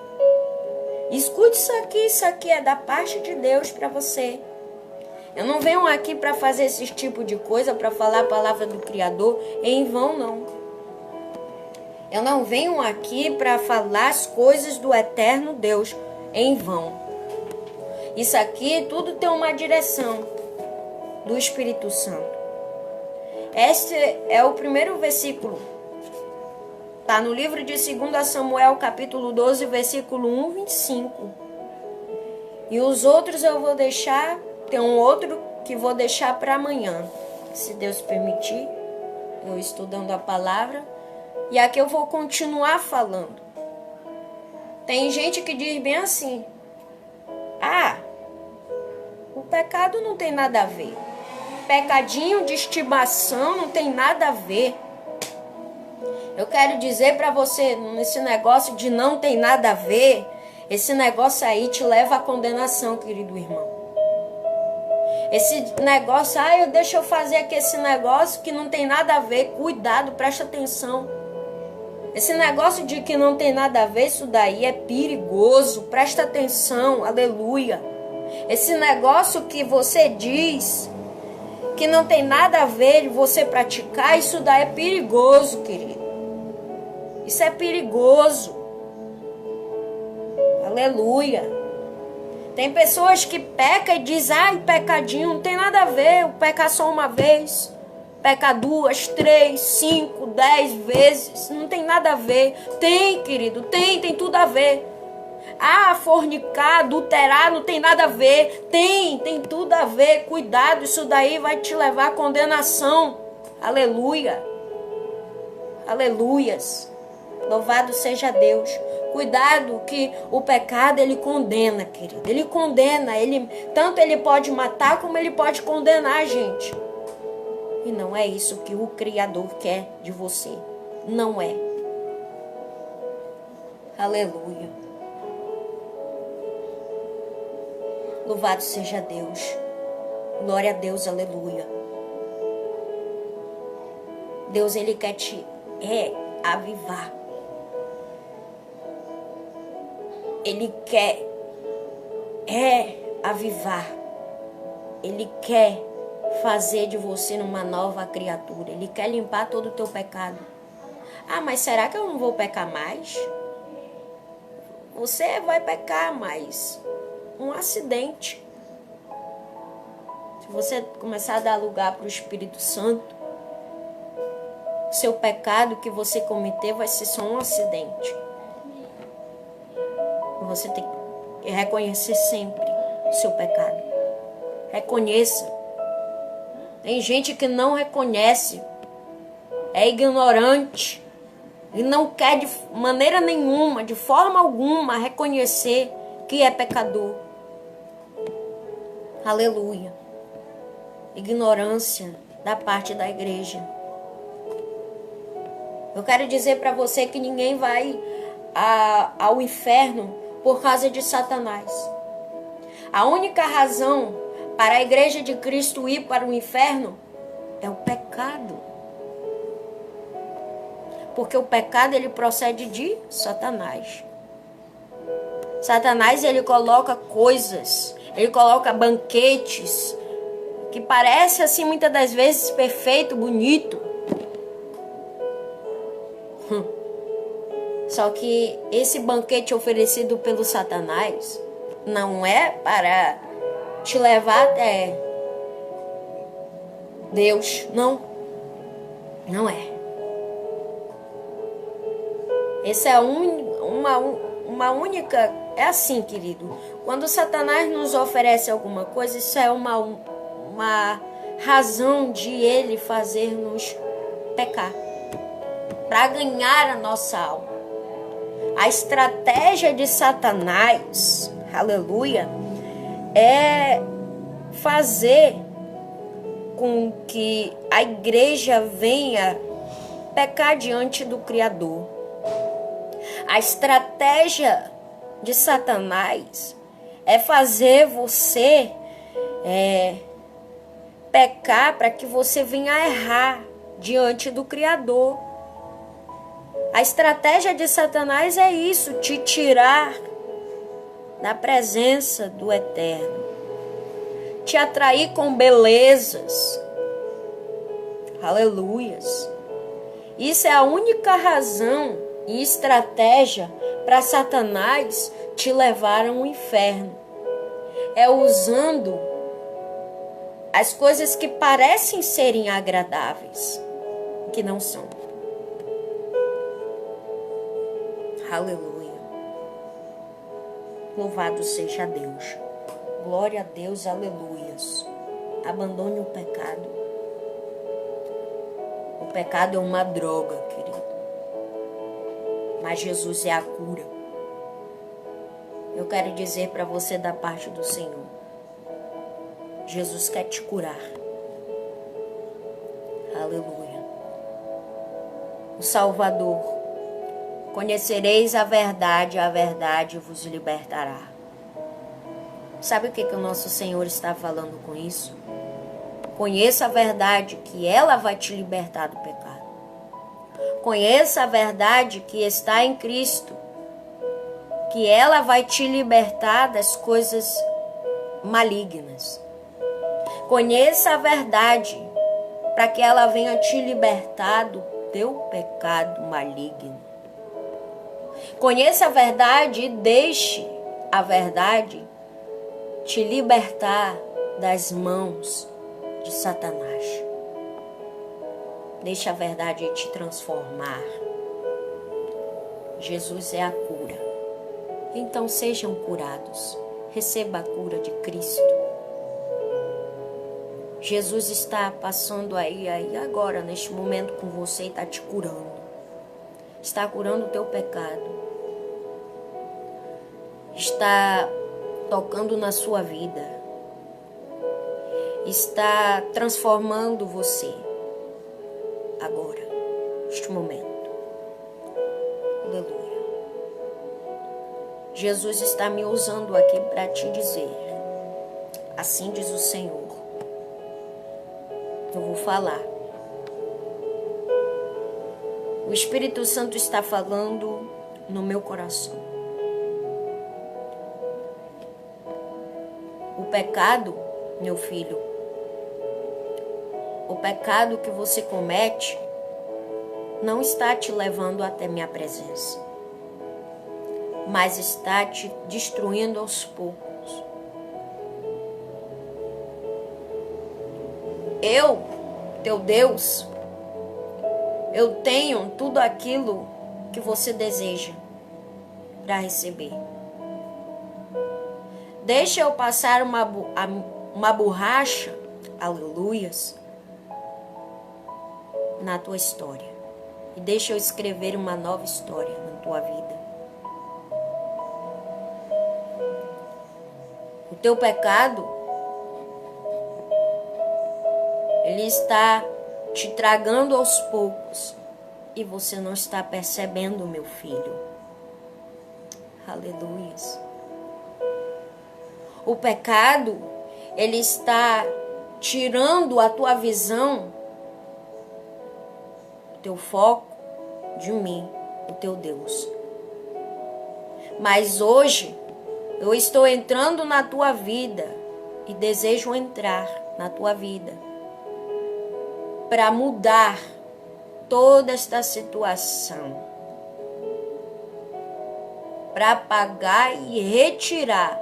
Escute isso aqui é da parte de Deus para você. Eu não venho aqui para fazer esse tipo de coisa, para falar a palavra do Criador em vão, não. Eu não venho aqui para falar as coisas do eterno Deus em vão. Isso aqui tudo tem uma direção do Espírito Santo. Este é o primeiro versículo. Está no livro de 2 Samuel, capítulo 12, versículo 1, 25. E os outros eu vou deixar, tem um outro que vou deixar para amanhã. Se Deus permitir, eu estudando a palavra. E aqui eu vou continuar falando. Tem gente que diz bem assim: o pecado não tem nada a ver. Pecadinho de estimação não tem nada a ver. Eu quero dizer para você, nesse negócio de não tem nada a ver, esse negócio aí te leva à condenação, querido irmão. Esse negócio, deixa eu fazer aqui esse negócio que não tem nada a ver. Cuidado, presta atenção. Esse negócio de que não tem nada a ver, isso daí é perigoso. Presta atenção, aleluia. Esse negócio que você diz que não tem nada a ver você praticar, isso daí é perigoso, querido. Isso é perigoso. Aleluia. Tem pessoas que pecam e dizem, pecadinho, não tem nada a ver, eu pecar só uma vez. Peca 2, 3, 5, 10 vezes, não tem nada a ver. Tem, querido, tem tudo a ver. Fornicar, adulterar, não tem nada a ver. Tem tudo a ver. Cuidado, isso daí vai te levar à condenação. Aleluia. Aleluias. Louvado seja Deus. Cuidado que o pecado, ele condena, querido. Ele condena, tanto ele pode matar como ele pode condenar a gente. E não é isso que o Criador quer de você. Não é. Aleluia. Louvado seja Deus. Glória a Deus, aleluia. Deus, ele quer te avivar. Ele quer avivar. Ele quer fazer de você uma nova criatura. Ele quer limpar todo o teu pecado. Ah, mas será que eu não vou pecar mais? Você vai pecar, mas um acidente. Se você começar a dar lugar para o Espírito Santo, seu pecado que você cometer vai ser só um acidente. Você tem que reconhecer sempre o seu pecado. Reconheça. Tem gente que não reconhece, é ignorante e não quer de maneira nenhuma, de forma alguma, reconhecer que é pecador. Aleluia. Ignorância da parte da igreja. Eu quero dizer para você que ninguém vai ao inferno por causa de Satanás. A única razão para a igreja de Cristo ir para o inferno é o pecado. Porque o pecado, ele procede de Satanás. Satanás, ele coloca coisas, ele coloca banquetes que parece assim muitas das vezes perfeito, bonito. Só que esse banquete oferecido pelo Satanás não é para te levar até Deus, não. Não é. Essa é uma única... É assim, querido. Quando Satanás nos oferece alguma coisa, isso é uma razão de ele fazer-nos pecar. Para ganhar a nossa alma. A estratégia de Satanás, aleluia, é fazer com que a igreja venha pecar diante do Criador. A estratégia de Satanás é fazer você pecar para que você venha errar diante do Criador. A estratégia de Satanás é isso, te tirar da presença do Eterno. Te atrair com belezas. Aleluias. Isso é a única razão e estratégia para Satanás te levar ao inferno. É usando as coisas que parecem serem agradáveis, que não são. Aleluia. Louvado seja Deus. Glória a Deus, aleluias. Abandone o pecado. O pecado é uma droga, querido. Mas Jesus é a cura. Eu quero dizer para você da parte do Senhor. Jesus quer te curar. Aleluia. O Salvador. Conhecereis a verdade vos libertará. Sabe o que o nosso Senhor está falando com isso? Conheça a verdade, que ela vai te libertar do pecado. Conheça a verdade que está em Cristo, que ela vai te libertar das coisas malignas. Conheça a verdade, para que ela venha te libertar do teu pecado maligno. Conheça a verdade e deixe a verdade te libertar das mãos de Satanás. Deixe a verdade te transformar. Jesus é a cura. Então sejam curados. Receba a cura de Cristo. Jesus está passando aí agora, neste momento com você e está te curando. Está curando o teu pecado. está tocando na sua vida, está transformando você agora, neste momento. Aleluia. Jesus está me usando aqui para te dizer, assim diz o Senhor. Eu vou falar. O Espírito Santo está falando no meu coração. O pecado, meu filho, o pecado que você comete não está te levando até minha presença, mas está te destruindo aos poucos. Eu, teu Deus, eu tenho tudo aquilo que você deseja para receber. Deixa eu passar uma borracha, aleluias, na tua história. E deixa eu escrever uma nova história na tua vida. O teu pecado, ele está te tragando aos poucos e você não está percebendo, meu filho. Aleluias. O pecado, ele está tirando a tua visão, o teu foco de mim, o teu Deus. Mas hoje, eu estou entrando na tua vida e desejo entrar na tua vida para mudar toda esta situação, para apagar e retirar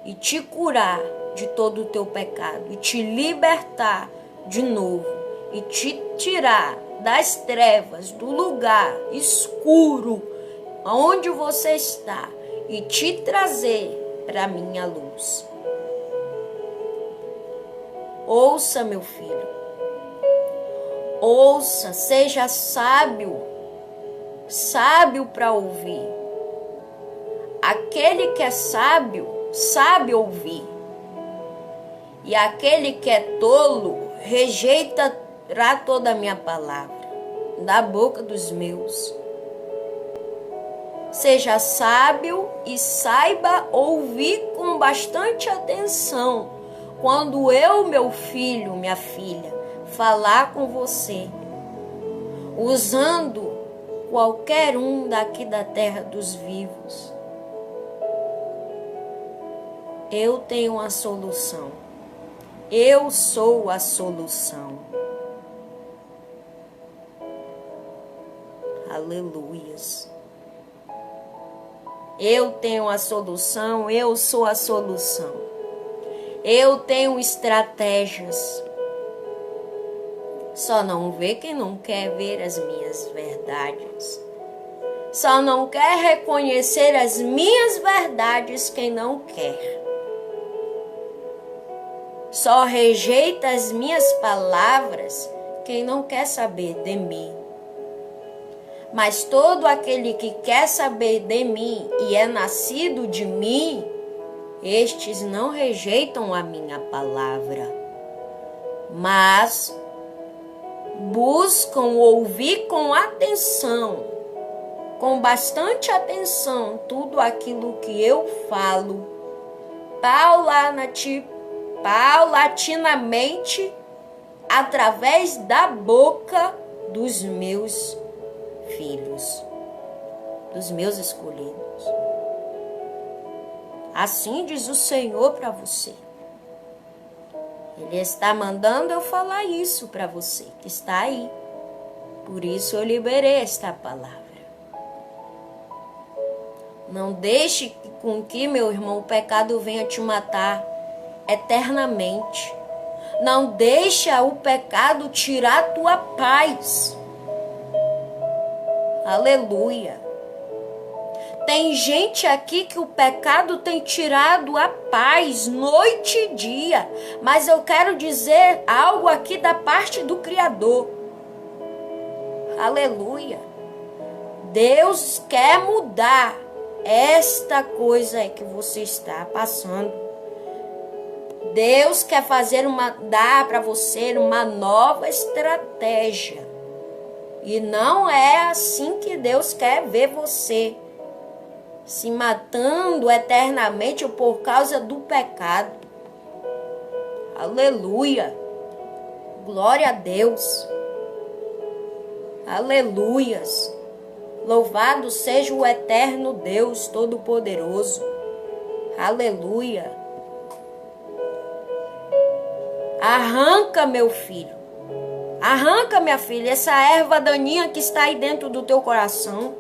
e te curar de todo o teu pecado e te libertar de novo e te tirar das trevas, do lugar escuro onde você está e te trazer para a minha luz. Ouça, meu filho. Ouça, seja sábio para ouvir. Aquele que é sábio, sabe ouvir. E aquele que é tolo, rejeitará toda a minha palavra da boca dos meus. Seja sábio e saiba ouvir com bastante atenção quando eu, meu filho, minha filha, falar com você, usando qualquer um daqui da terra dos vivos. Eu tenho a solução. Eu sou a solução. Aleluias. Eu tenho a solução, eu sou a solução. Eu tenho estratégias. Só não vê quem não quer ver as minhas verdades. Só não quer reconhecer as minhas verdades quem não quer. Só rejeita as minhas palavras quem não quer saber de mim. Mas todo aquele que quer saber de mim e é nascido de mim, estes não rejeitam a minha palavra, mas buscam ouvir com atenção, com bastante atenção, tudo aquilo que eu falo, paulatinamente, através da boca dos meus filhos, dos meus escolhidos. Assim diz o Senhor para você. Ele está mandando eu falar isso para você, que está aí. Por isso eu liberei esta palavra. Não deixe com que, meu irmão, o pecado venha te matar eternamente. Não deixa o pecado tirar a tua paz. Aleluia. Tem gente aqui que o pecado tem tirado a paz noite e dia. Mas eu quero dizer algo aqui da parte do Criador. Aleluia. Deus quer mudar esta coisa é que você está passando. Deus quer dar para você uma nova estratégia. E não é assim que Deus quer ver você se matando eternamente por causa do pecado. Aleluia. Glória a Deus. Aleluias. Louvado seja o eterno Deus Todo-Poderoso. Aleluia. Arranca, meu filho. Arranca, minha filha, essa erva daninha que está aí dentro do teu coração.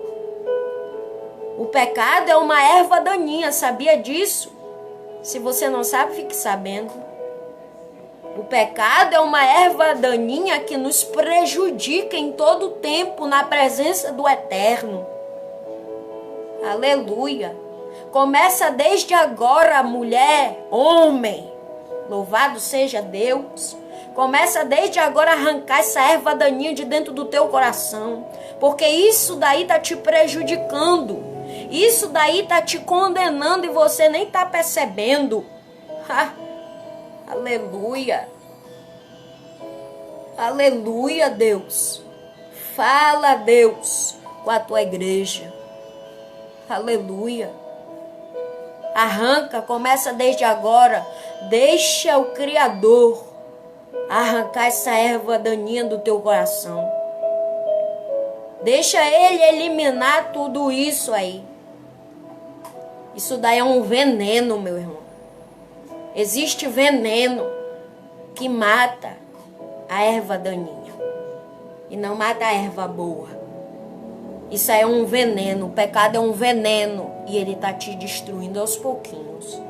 O pecado é uma erva daninha, sabia disso? Se você não sabe, fique sabendo. O pecado é uma erva daninha que nos prejudica em todo o tempo na presença do Eterno. Aleluia. Começa desde agora, mulher, homem. Louvado seja Deus. Começa desde agora a arrancar essa erva daninha de dentro do teu coração. Porque isso daí está te prejudicando. Isso daí está te condenando e você nem está percebendo. Aleluia. Aleluia, Deus. Fala, Deus, com a tua igreja. Aleluia. Arranca, começa desde agora. Deixa o Criador arrancar essa erva daninha do teu coração. Deixa Ele eliminar tudo isso aí. Isso daí é um veneno, meu irmão. Existe veneno que mata a erva daninha e não mata a erva boa. Isso aí é um veneno. O pecado é um veneno e ele está te destruindo aos pouquinhos.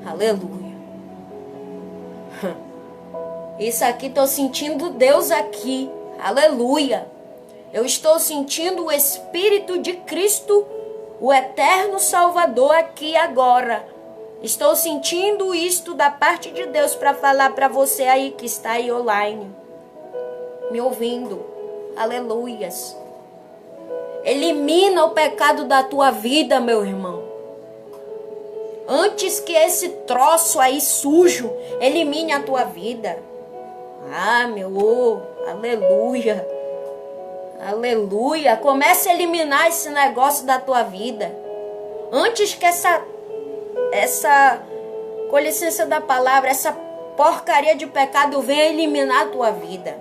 Aleluia. Isso aqui, estou sentindo Deus aqui. Aleluia. Eu estou sentindo o Espírito de Cristo, o eterno Salvador aqui agora. Estou sentindo isto da parte de Deus para falar para você aí que está aí online, me ouvindo. Aleluias. Elimina o pecado da tua vida, meu irmão. Antes que esse troço aí sujo elimine a tua vida. Aleluia. Aleluia. Comece a eliminar esse negócio da tua vida. Antes que com licença da palavra, essa porcaria de pecado venha eliminar a tua vida.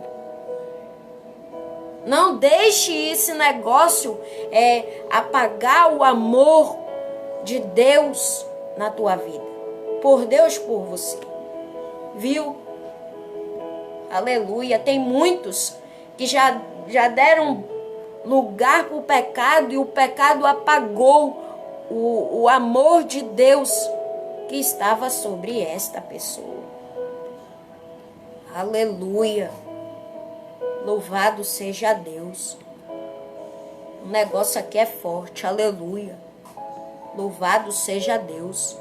Não deixe esse negócio apagar o amor de Deus na tua vida. Por Deus, por você. Viu? Aleluia. Tem muitos que já deram lugar para o pecado e o pecado apagou o amor de Deus que estava sobre esta pessoa. Aleluia. Louvado seja Deus. O negócio aqui é forte. Aleluia. Louvado seja Deus.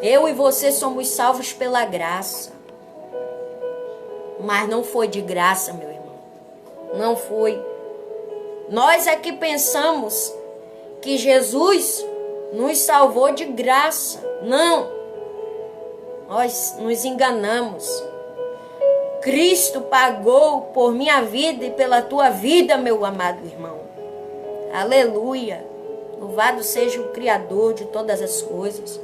Eu e você somos salvos pela graça. Mas não foi de graça, meu irmão. Não foi. Nós aqui pensamos que Jesus nos salvou de graça. Não. Nós nos enganamos. Cristo pagou por minha vida e pela tua vida, meu amado irmão. Aleluia. Louvado seja o Criador de todas as coisas.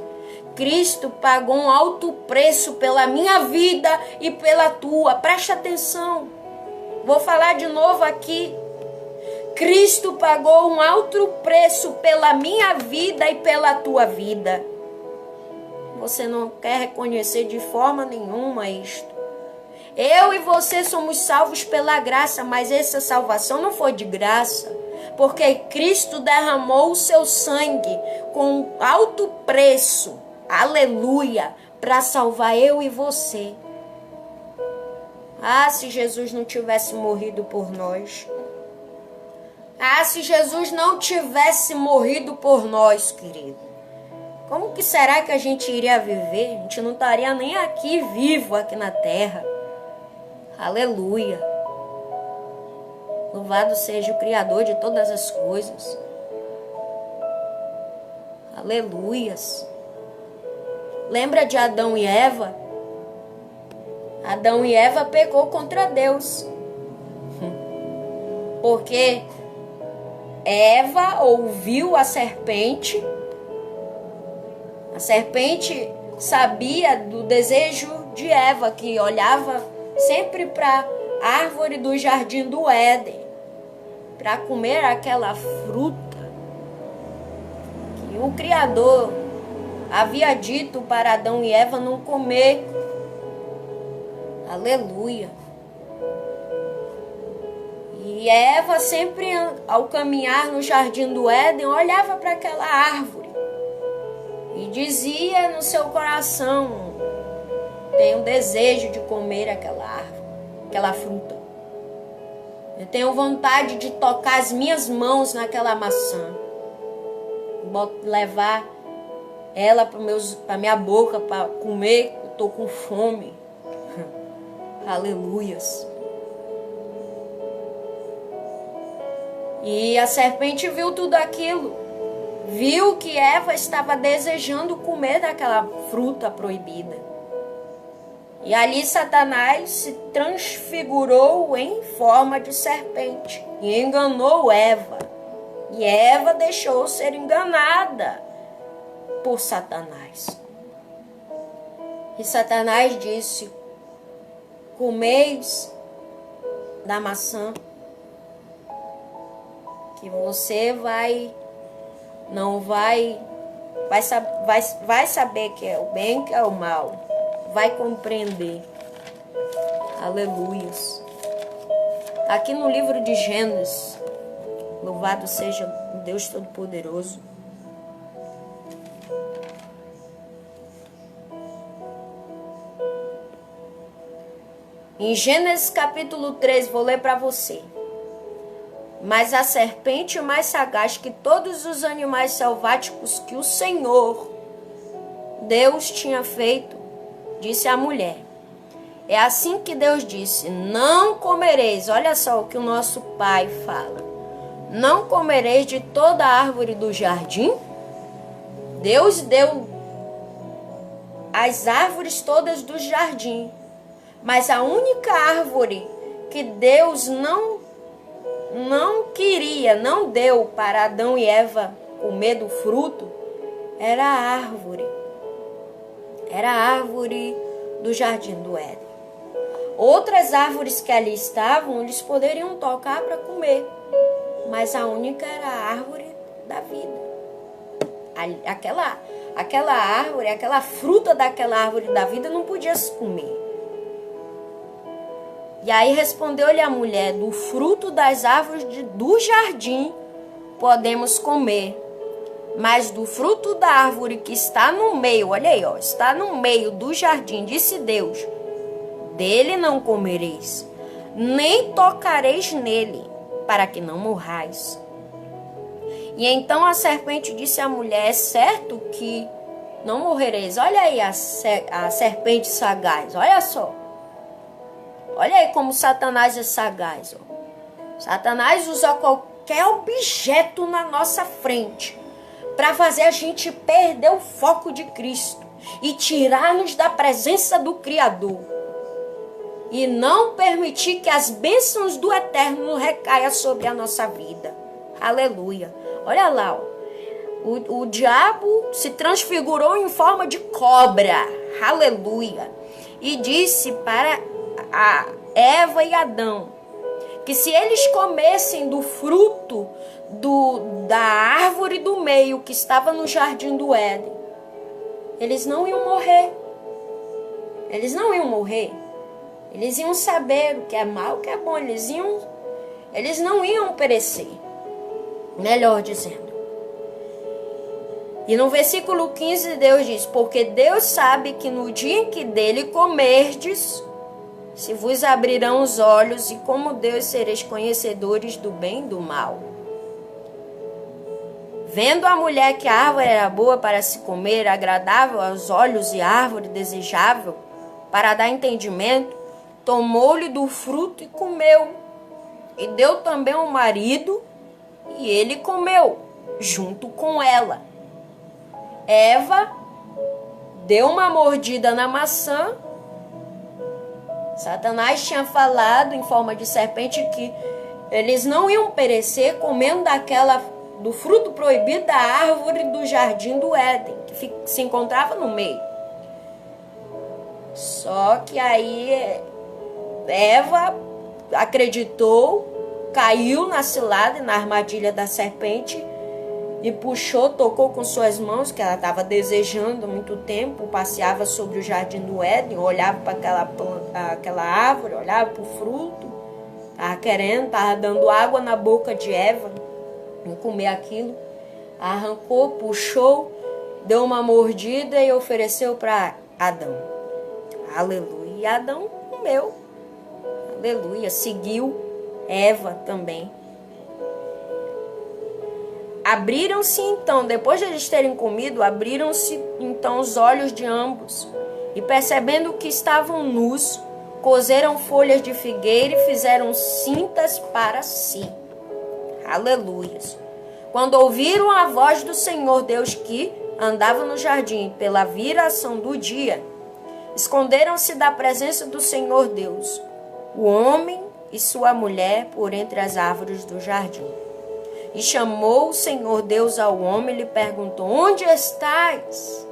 Cristo pagou um alto preço pela minha vida e pela tua. Presta atenção. Vou falar de novo aqui. Cristo pagou um alto preço pela minha vida e pela tua vida. Você não quer reconhecer de forma nenhuma isto. Eu e você somos salvos pela graça, mas essa salvação não foi de graça. Porque Cristo derramou o seu sangue com alto preço. Aleluia. Para salvar eu e você. Se Jesus não tivesse morrido por nós. Se Jesus não tivesse morrido por nós, querido. Como que será que a gente iria viver? A gente não estaria nem aqui vivo, aqui na terra. Aleluia. Louvado seja o Criador de todas as coisas. Aleluias. Lembra de Adão e Eva? Adão e Eva pecou contra Deus. Porque Eva ouviu a serpente. A serpente sabia do desejo de Eva, que olhava sempre para a árvore do jardim do Éden, para comer aquela fruta que o Criador havia dito para Adão e Eva não comer. Aleluia. E Eva sempre, ao caminhar no jardim do Éden, olhava para aquela árvore e dizia no seu coração: tenho desejo de comer aquela árvore, aquela fruta. Eu tenho vontade de tocar as minhas mãos naquela maçã, levar ela para minha boca para comer. Eu estou com fome. Aleluias. E a serpente viu tudo aquilo. Viu que Eva estava desejando comer daquela fruta proibida. E ali Satanás se transfigurou em forma de serpente e enganou Eva. E Eva deixou ser enganada por Satanás. E Satanás disse: comeis da maçã, que você vai saber que é o bem, que é o mal. Vai compreender. Aleluias. Aqui no livro de Gênesis, louvado seja o Deus Todo-Poderoso. Em Gênesis capítulo 3, vou ler para você. Mas a serpente mais sagaz que todos os animais selváticos que o Senhor, Deus, tinha feito, disse à mulher: é assim que Deus disse: não comereis. Olha só o que o nosso Pai fala: não comereis de toda árvore do jardim. Deus deu as árvores todas do jardim, mas a única árvore que Deus não queria, não deu para Adão e Eva comer do fruto, era a árvore. Era a árvore do jardim do Éden. Outras árvores que ali estavam, eles poderiam tocar para comer, mas a única era a árvore da vida. Aquela árvore, aquela fruta daquela árvore da vida não podia se comer. E aí respondeu-lhe a mulher: do fruto das árvores do jardim podemos comer, mas do fruto da árvore que está no meio, olha aí, está no meio do jardim, disse Deus: dele não comereis, nem tocareis nele, para que não morrais. E então a serpente disse à mulher: é certo que não morrereis. Olha aí a serpente sagaz, olha só. Olha aí como Satanás é sagaz. Ó. Satanás usa qualquer objeto na nossa frente para fazer a gente perder o foco de Cristo e tirar-nos da presença do Criador. E não permitir que as bênçãos do Eterno recaiam sobre a nossa vida. Aleluia. Olha lá, ó. O diabo se transfigurou em forma de cobra. Aleluia. E disse para a Eva e Adão que se eles comessem do fruto da árvore do meio que estava no jardim do Éden, eles não iam morrer. Eles não iam morrer. Eles iam saber o que é mal, o que é bom. Eles não iam perecer. Melhor dizendo. E no versículo 15 Deus diz: porque Deus sabe que no dia em que dele comerdes, se vos abrirão os olhos, e como Deus sereis conhecedores do bem e do mal. Vendo a mulher que a árvore era boa para se comer, agradável aos olhos e árvore desejável para dar entendimento, tomou-lhe do fruto e comeu. e deu também ao marido, e ele comeu junto com ela. Eva deu uma mordida na maçã. Satanás tinha falado em forma de serpente que eles não iam perecer comendo do fruto proibido da árvore do jardim do Éden, que se encontrava no meio. Só que aí Eva acreditou, caiu na cilada e na armadilha da serpente e tocou com suas mãos, que ela estava desejando há muito tempo, passeava sobre o jardim do Éden, olhava para aquela árvore, olhava para o fruto, estava dando água na boca de Eva, em comer aquilo. Arrancou, puxou, deu uma mordida e ofereceu para Adão. Aleluia. E Adão comeu. Aleluia. Seguiu Eva também. Abriram-se então, depois de eles terem comido, abriram-se então os olhos de ambos. E percebendo que estavam nus, coseram folhas de figueira e fizeram cintas para si. Aleluias. Quando ouviram a voz do Senhor Deus que andava no jardim pela viração do dia, esconderam-se da presença do Senhor Deus, o homem e sua mulher, por entre as árvores do jardim. E chamou o Senhor Deus ao homem e lhe perguntou: onde estás?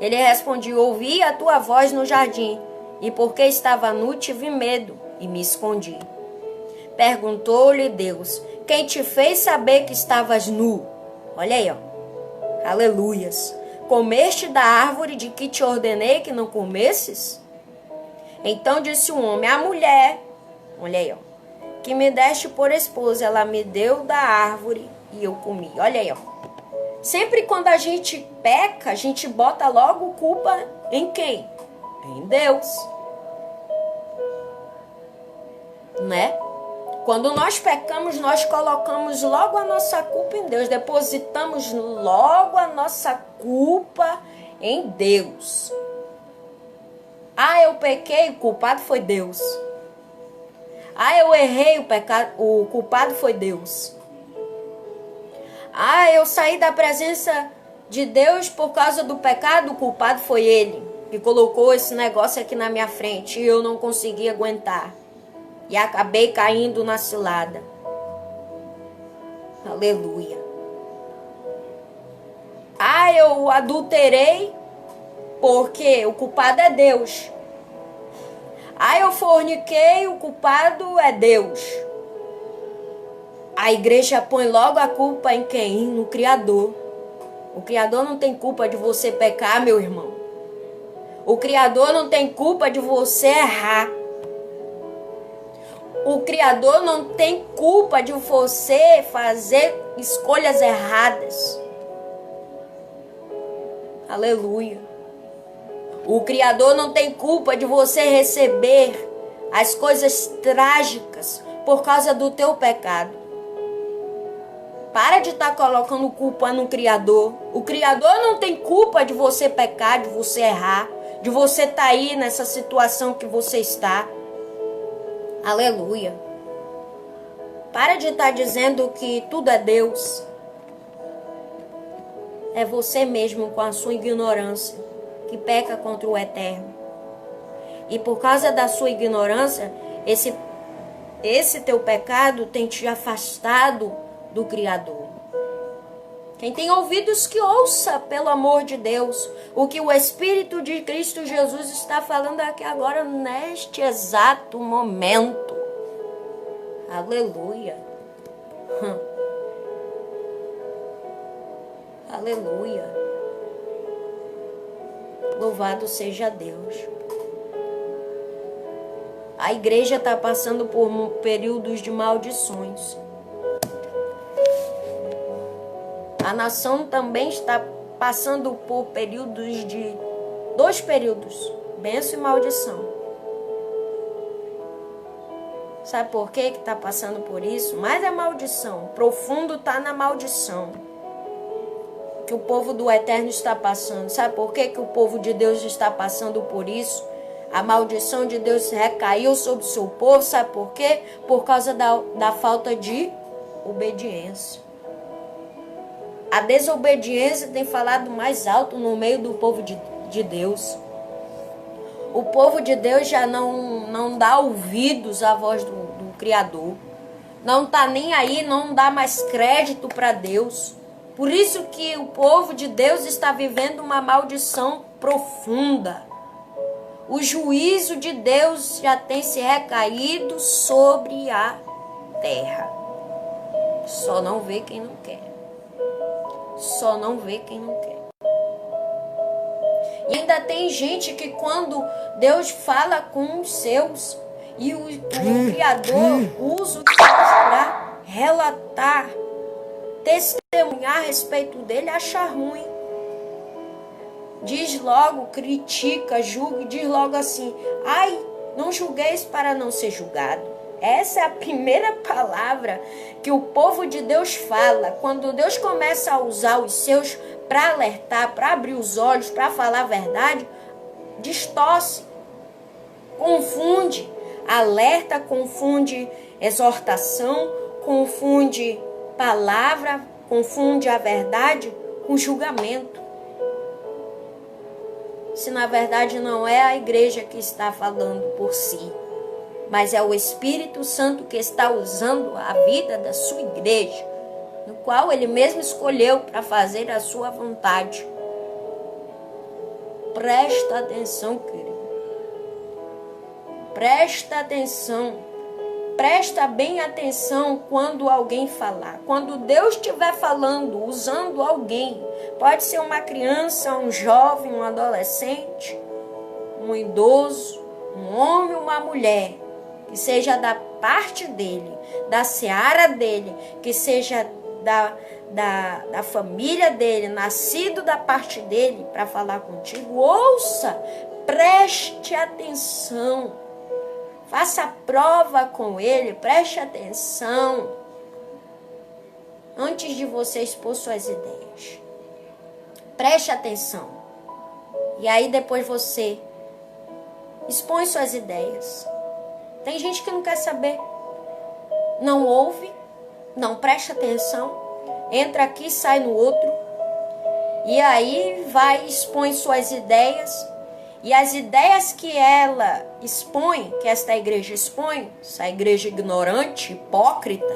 Ele respondeu: ouvi a tua voz no jardim, e porque estava nu, tive medo e me escondi. Perguntou-lhe Deus: quem te fez saber que estavas nu? Olha aí, ó. Aleluias. Comeste da árvore de que te ordenei que não comesses? Então disse o homem: a mulher, olha aí, ó, que me deste por esposa, ela me deu da árvore e eu comi. Olha aí, ó. Sempre quando a gente peca, a gente bota logo culpa em quem? Em Deus. Né? Quando nós pecamos, nós colocamos logo a nossa culpa em Deus. Depositamos logo a nossa culpa em Deus. Ah, eu pequei, o culpado foi Deus. Ah, eu errei, o culpado foi Deus. Ah, eu saí da presença de Deus por causa do pecado, o culpado foi Ele, que colocou esse negócio aqui na minha frente e eu não consegui aguentar. E acabei caindo na cilada. Aleluia. Ah, eu adulterei porque o culpado é Deus. Ah, eu forniquei, o culpado é Deus. A igreja põe logo a culpa em quem? No Criador. O Criador não tem culpa de você pecar, meu irmão. O Criador não tem culpa de você errar. O Criador não tem culpa de você fazer escolhas erradas. Aleluia. O Criador não tem culpa de você receber as coisas trágicas por causa do teu pecado. Para de estar colocando culpa no Criador. O Criador não tem culpa de você pecar, de você errar, de você estar aí nessa situação que você está. Aleluia. Para de estar dizendo que tudo é Deus. É você mesmo com a sua ignorância que peca contra o Eterno. E por causa da sua ignorância, esse teu pecado tem te afastado do Criador. Quem tem ouvidos que ouça, pelo amor de Deus, o que o Espírito de Cristo Jesus está falando aqui agora, neste exato momento. Aleluia. Aleluia. Louvado seja Deus. A igreja está passando por períodos de maldições. A nação também está passando por dois períodos, bênção e maldição. Sabe por que está passando por isso? Mas é maldição. Profundo está na maldição que o povo do Eterno está passando. Sabe por que o povo de Deus está passando por isso? A maldição de Deus recaiu sobre o seu povo, sabe por quê? Por causa da falta de obediência. A desobediência tem falado mais alto no meio do povo de Deus. O povo de Deus já não dá ouvidos à voz do Criador. Não está nem aí, não dá mais crédito para Deus. Por isso que o povo de Deus está vivendo uma maldição profunda. O juízo de Deus já tem se recaído sobre a terra. Só não vê quem não quer. Só não vê quem não quer. E ainda tem gente que quando Deus fala com os seus e o Criador usa os seus para relatar, testemunhar a respeito dele, acha ruim. Diz logo, critica, julga e diz logo assim: ai, não julgueis para não ser julgado. Essa é a primeira palavra que o povo de Deus fala. Quando Deus começa a usar os seus para alertar, para abrir os olhos, para falar a verdade, distorce, confunde. Alerta, confunde exortação, confunde palavra, confunde a verdade com julgamento. Se na verdade não é a igreja que está falando por si, mas é o Espírito Santo que está usando a vida da sua igreja, no qual ele mesmo escolheu para fazer a sua vontade. Presta atenção, querido. Presta atenção. Presta bem atenção quando alguém falar. Quando Deus estiver falando, usando alguém, pode ser uma criança, um jovem, um adolescente, um idoso, um homem, uma mulher, que seja da parte dele, da seara dele, que seja da família dele, nascido da parte dele, para falar contigo, ouça, preste atenção. Faça prova com ele, preste atenção antes de você expor suas ideias. Preste atenção. E aí depois você expõe suas ideias. Tem gente que não quer saber. Não ouve, não presta atenção, entra aqui, sai no outro. E aí vai, expõe suas ideias. E as ideias que ela expõe, que esta igreja expõe, essa igreja ignorante, hipócrita,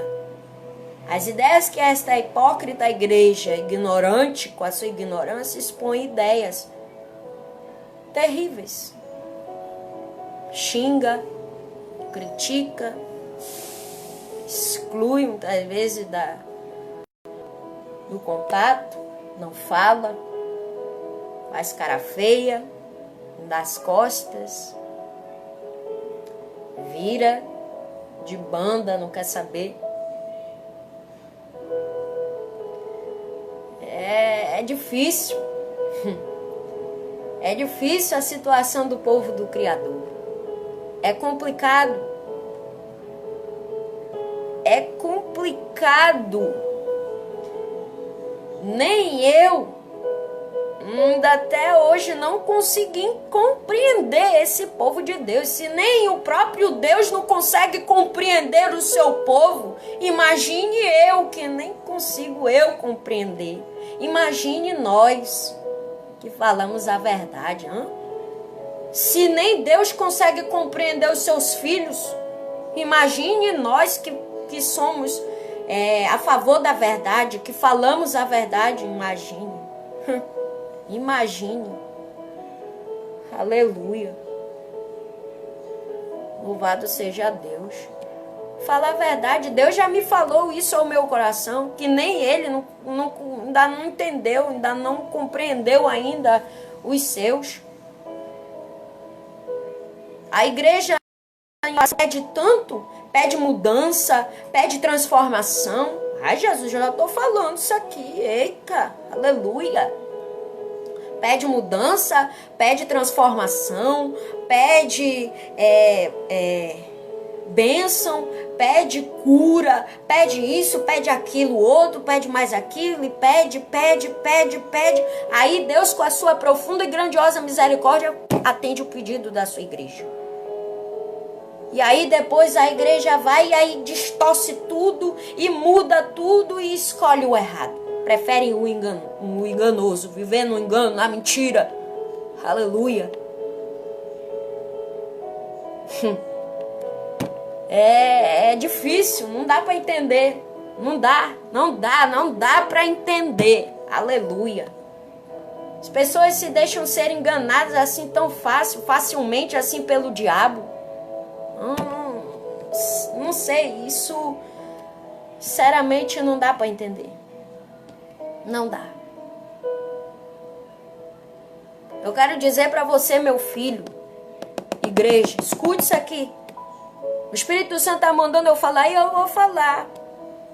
as ideias que esta hipócrita igreja ignorante, com a sua ignorância, expõe ideias terríveis. Xinga, critica, exclui muitas vezes do contato, não fala, faz cara feia, das costas, vira de banda, não quer saber. É difícil. É difícil a situação do povo do Criador. É complicado. É complicado. Nem eu ainda até hoje não consegui compreender esse povo de Deus. Se nem o próprio Deus não consegue compreender o seu povo, imagine eu, que nem consigo eu compreender. Imagine nós que falamos a verdade. Hein? Se nem Deus consegue compreender os seus filhos, imagine nós que somos a favor da verdade, que falamos a verdade. Imagine. Imagine. Aleluia. Louvado seja Deus. Fala a verdade. Deus já me falou isso ao meu coração, que nem ele ainda não entendeu, ainda não compreendeu ainda os seus. A igreja pede tanto, pede mudança, pede transformação. Ai, Jesus, eu já estou falando isso aqui. Eita, aleluia. Pede mudança, pede transformação, pede bênção, pede cura, pede isso, pede aquilo, outro, pede mais aquilo, e pede. Aí Deus, com a sua profunda e grandiosa misericórdia, atende o pedido da sua igreja. E aí depois a igreja vai e aí distorce tudo e muda tudo e escolhe o errado. Preferem o enganoso, viver no engano, na mentira. Aleluia. É difícil, não dá para entender. Não dá para entender. Aleluia. As pessoas se deixam ser enganadas assim tão facilmente assim pelo diabo. Não sei, isso sinceramente não dá para entender. Não dá. Eu quero dizer para você, meu filho, igreja, escute isso aqui. O Espírito Santo está mandando eu falar e eu vou falar.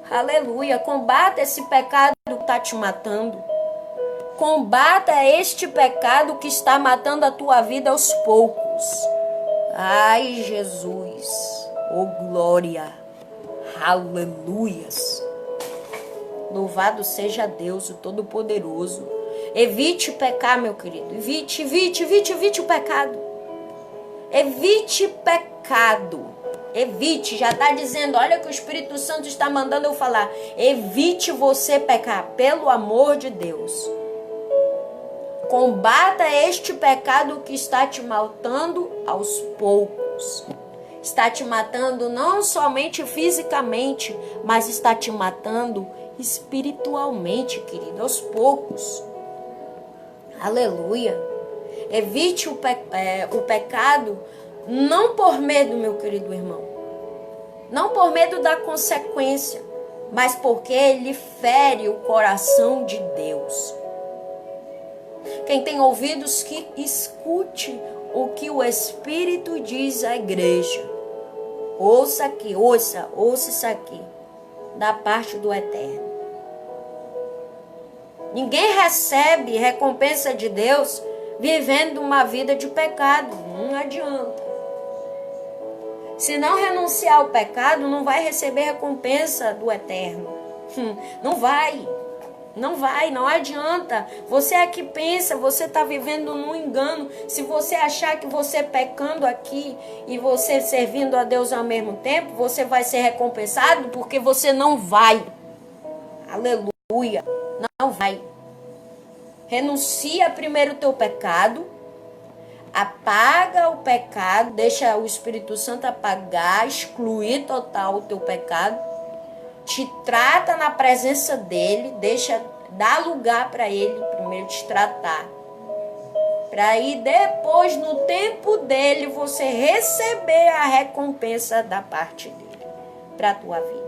Aleluia. Combata esse pecado que está te matando. Combata este pecado que está matando a tua vida aos poucos. Ai, Jesus. Oh, glória. Aleluias. Louvado seja Deus, o Todo-Poderoso. Evite pecar, meu querido. Evite o pecado. Evite pecado. Evite, já está dizendo, olha que o Espírito Santo está mandando eu falar. Evite você pecar, pelo amor de Deus. Combata este pecado que está te matando aos poucos. Está te matando não somente fisicamente, mas está te matando espiritualmente, querido, aos poucos. Aleluia. Evite o pecado, não por medo, meu querido irmão. Não por medo da consequência, mas porque ele fere o coração de Deus. Quem tem ouvidos que escute o que o Espírito diz à igreja. Ouça aqui, ouça isso aqui, da parte do Eterno. Ninguém recebe recompensa de Deus vivendo uma vida de pecado. Não adianta. Se não renunciar ao pecado, não vai receber recompensa do Eterno. Não vai. Não adianta. Você é que pensa, você está vivendo num engano. Se você achar que você pecando aqui e você servindo a Deus ao mesmo tempo, você vai ser recompensado, porque você não vai. Aleluia. Não vai. Renuncia primeiro o teu pecado, apaga o pecado, deixa o Espírito Santo apagar, excluir total o teu pecado, te trata na presença dele, dá lugar para ele primeiro te tratar, para aí depois, no tempo dele, você receber a recompensa da parte dele para a tua vida.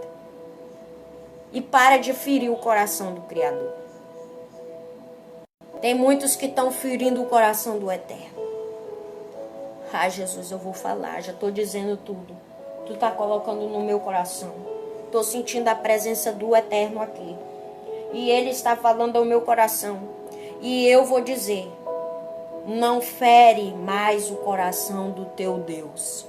E para de ferir o coração do Criador. Tem muitos que estão ferindo o coração do Eterno. Ah, Jesus, eu vou falar, já estou dizendo tudo. Tu está colocando no meu coração. Estou sentindo a presença do Eterno aqui. E Ele está falando ao meu coração. E eu vou dizer, não fere mais o coração do teu Deus.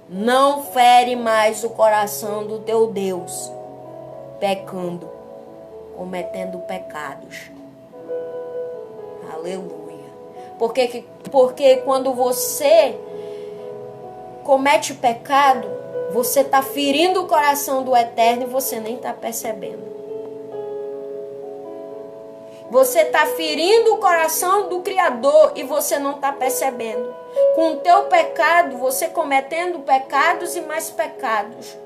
Não fere mais o coração do teu Deus. Pecando, cometendo pecados. Aleluia. Porque quando você comete pecado, você está ferindo o coração do Eterno e você nem está percebendo. Você está ferindo o coração do Criador e você não está percebendo. Com o teu pecado, você cometendo pecados e mais pecados.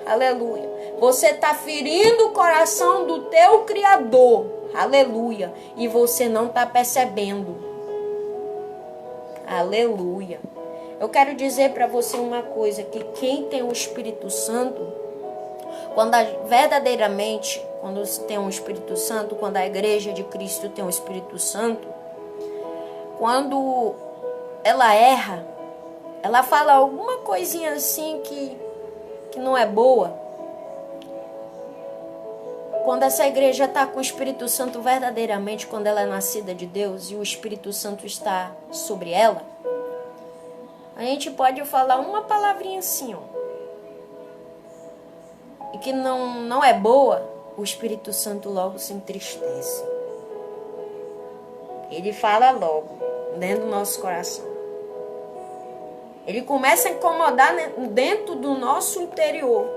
Aleluia. Você está ferindo o coração do teu Criador. Aleluia. E você não está percebendo. Aleluia. Eu quero dizer para você uma coisa, que quem tem o Espírito Santo, verdadeiramente, quando tem um Espírito Santo, quando a igreja de Cristo tem um Espírito Santo, quando ela erra, ela fala alguma coisinha assim que não é boa. Quando essa igreja está com o Espírito Santo verdadeiramente, quando ela é nascida de Deus e o Espírito Santo está sobre ela, A gente pode falar uma palavrinha assim, ó, e que não é boa, o Espírito Santo logo se entristece. Ele fala logo, dentro do nosso coração. Ele começa a incomodar dentro do nosso interior.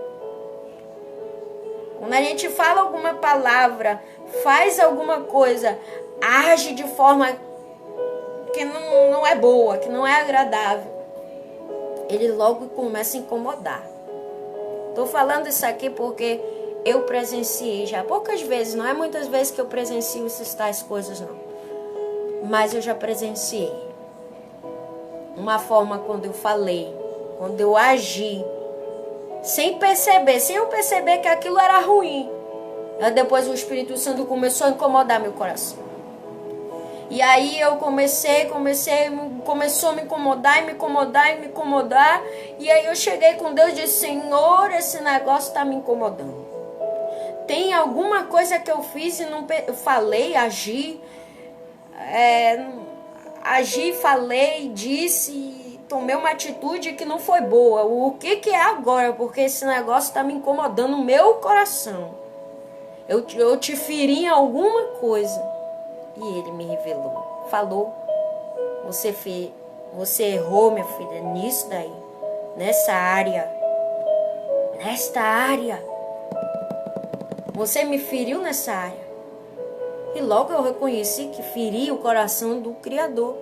Quando a gente fala alguma palavra, faz alguma coisa, age de forma que não é boa, que não é agradável, ele logo começa a incomodar. Estou falando isso aqui porque eu presenciei já poucas vezes, não é muitas vezes que eu presencio essas tais coisas não, mas eu já presenciei uma forma quando eu falei, quando eu agi, sem eu perceber que aquilo era ruim. Aí depois o Espírito Santo começou a incomodar meu coração. E aí eu começou a me incomodar. E aí eu cheguei com Deus e disse: Senhor, esse negócio está me incomodando. Tem alguma coisa que eu fiz e não falei, agi, falei, disse, tomei uma atitude que não foi boa. O que é agora? Porque esse negócio está me incomodando o meu coração. Eu te feri em alguma coisa. E ele me revelou, falou: você errou, minha filha, nisso daí, nesta área, você me feriu nessa área. E logo eu reconheci que feri o coração do Criador.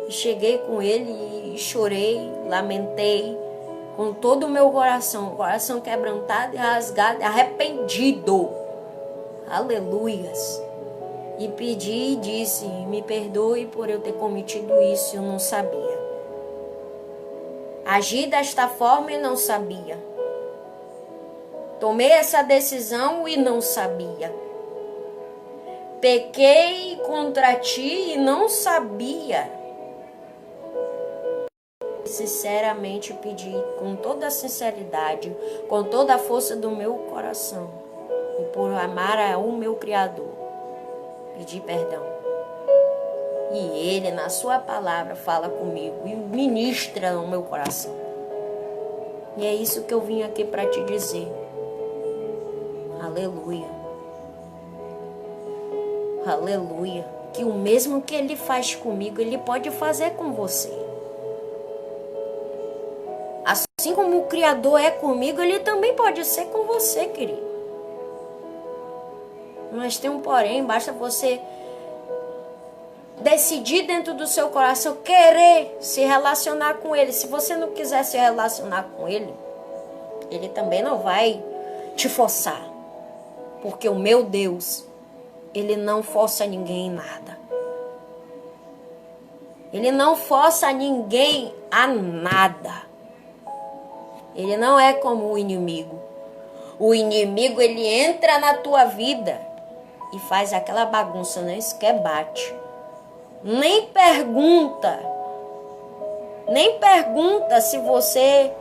E cheguei com ele e chorei, lamentei, com todo o meu coração quebrantado e rasgado, arrependido. Aleluias. E pedi e disse: me perdoe por eu ter cometido isso, eu não sabia. Agi desta forma e não sabia. Tomei essa decisão e não sabia. Pequei contra ti e não sabia. Sinceramente pedi, com toda a sinceridade, com toda a força do meu coração, e por amar ao meu Criador, pedi perdão. E Ele, na sua palavra, fala comigo e ministra no meu coração. E é isso que eu vim aqui para te dizer. Aleluia. Aleluia. Que o mesmo que Ele faz comigo, Ele pode fazer com você. Assim como o Criador é comigo, Ele também pode ser com você, querido. Mas tem um porém, basta você decidir dentro do seu coração querer se relacionar com Ele. Se você não quiser se relacionar com Ele, Ele também não vai te forçar. Porque o meu Deus, Ele não força ninguém em nada. Ele não força ninguém a nada. Ele não é como o inimigo. O inimigo, ele entra na tua vida e faz aquela bagunça, nem sequer bate. Nem pergunta se você...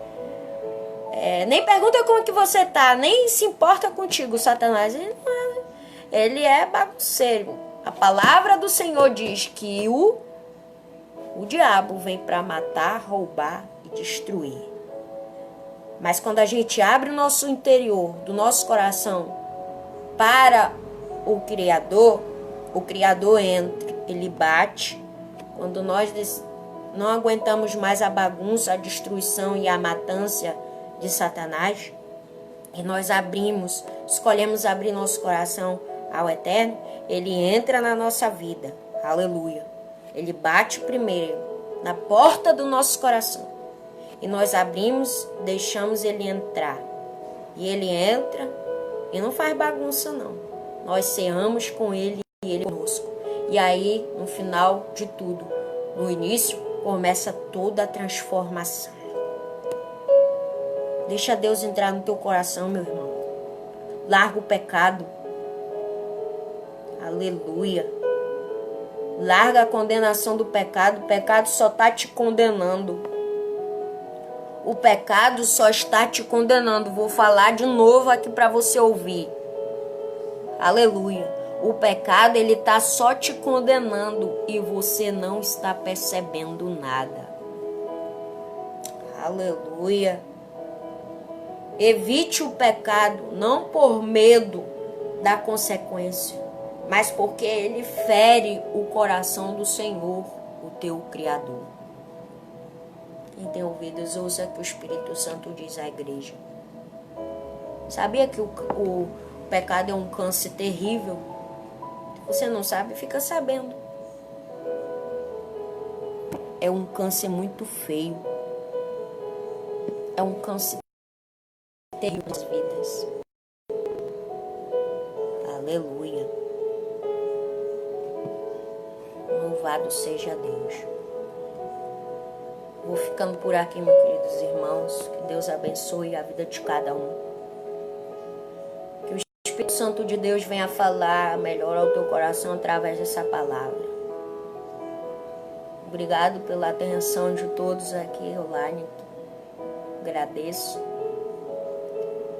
nem pergunta como que você tá, nem se importa contigo, Satanás. Ele é bagunceiro. A palavra do Senhor diz que o diabo vem para matar, roubar e destruir. Mas quando a gente abre o nosso interior, do nosso coração, para o Criador entra, Ele bate. Quando nós não aguentamos mais a bagunça, a destruição e a matança de Satanás, e nós escolhemos abrir nosso coração ao Eterno, Ele entra na nossa vida. Aleluia. Ele bate primeiro na porta do nosso coração. E nós abrimos, deixamos Ele entrar. E Ele entra e não faz bagunça não. Nós ceamos com Ele e Ele conosco. E aí, no final de tudo, no início, começa toda a transformação. Deixa Deus entrar no teu coração, meu irmão. Larga o pecado. Aleluia. Larga a condenação do pecado. O pecado só está te condenando. O pecado só está te condenando. Vou falar de novo aqui para você ouvir. Aleluia. O pecado, ele está só te condenando e você não está percebendo nada. Aleluia. Evite o pecado, não por medo da consequência, mas porque ele fere o coração do Senhor, o teu Criador. Quem tem ouvidos, ouça que o Espírito Santo diz à igreja. Sabia que o pecado é um câncer terrível? Você não sabe, fica sabendo. É um câncer muito feio. É um câncer terrível nas vidas. Aleluia. Louvado seja Deus. Vou ficando por aqui, meus queridos irmãos. Que Deus abençoe a vida de cada um. Que o Espírito Santo de Deus venha falar melhor ao teu coração através dessa palavra. Obrigado pela atenção de todos aqui online. Agradeço.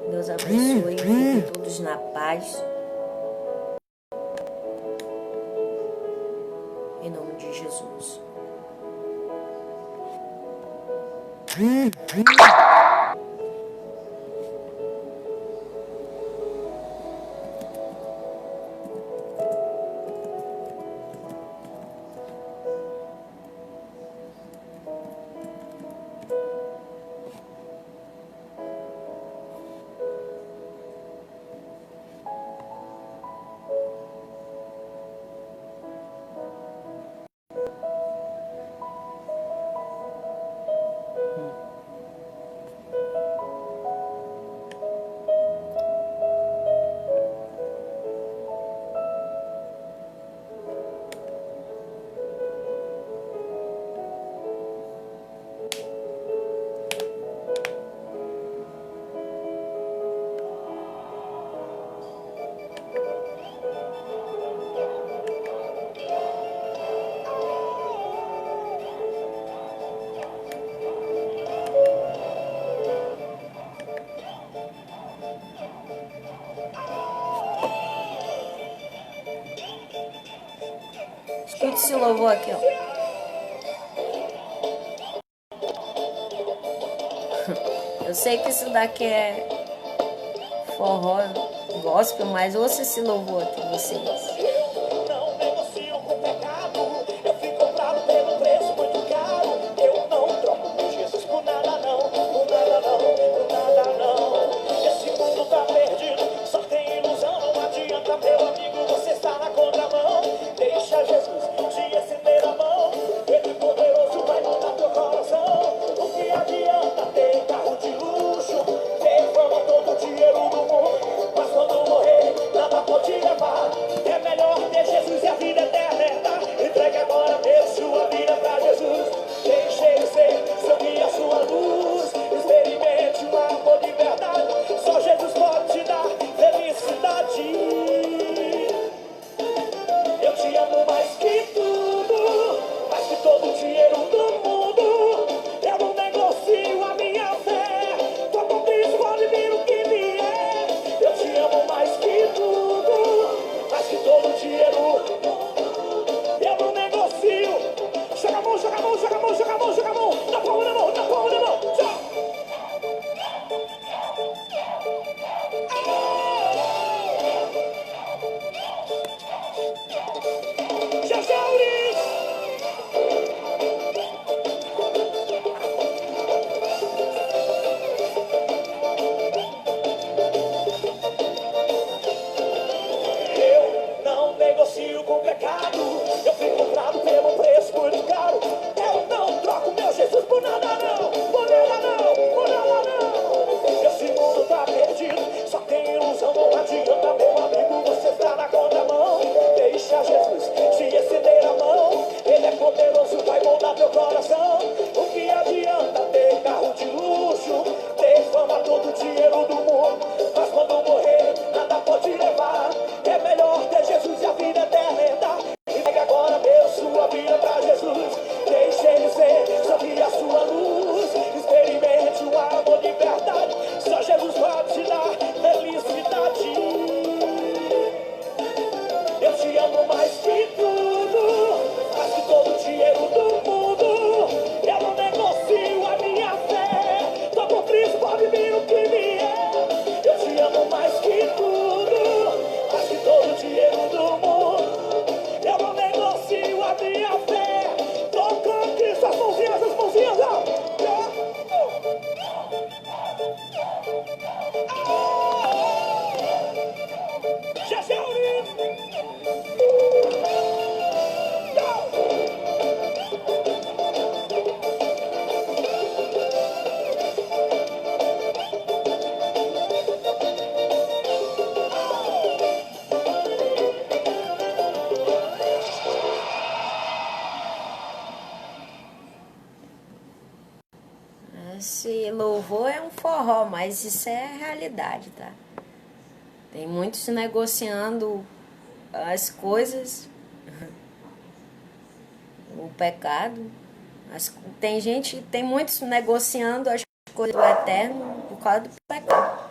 Deus abençoe. Fiquem todos na paz. Em nome de Jesus. Escute esse louvor aqui, ó. Eu sei que isso daqui é forró, gospel, mas ouça esse louvor aqui, vocês. É melhor Oh, mas isso é realidade, tá? Tem muitos negociando as coisas, o pecado. Tem muitos negociando as coisas do eterno por causa do pecado.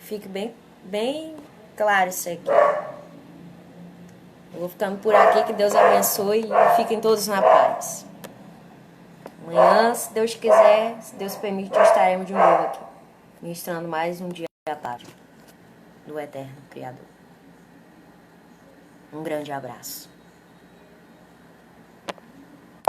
Fique bem claro isso aqui. Eu vou ficando por aqui, que Deus abençoe e fiquem todos na paz. Amanhã, se Deus quiser, se Deus permitir, estaremos de novo aqui, ministrando mais um dia à tarde do Eterno Criador. Um grande abraço.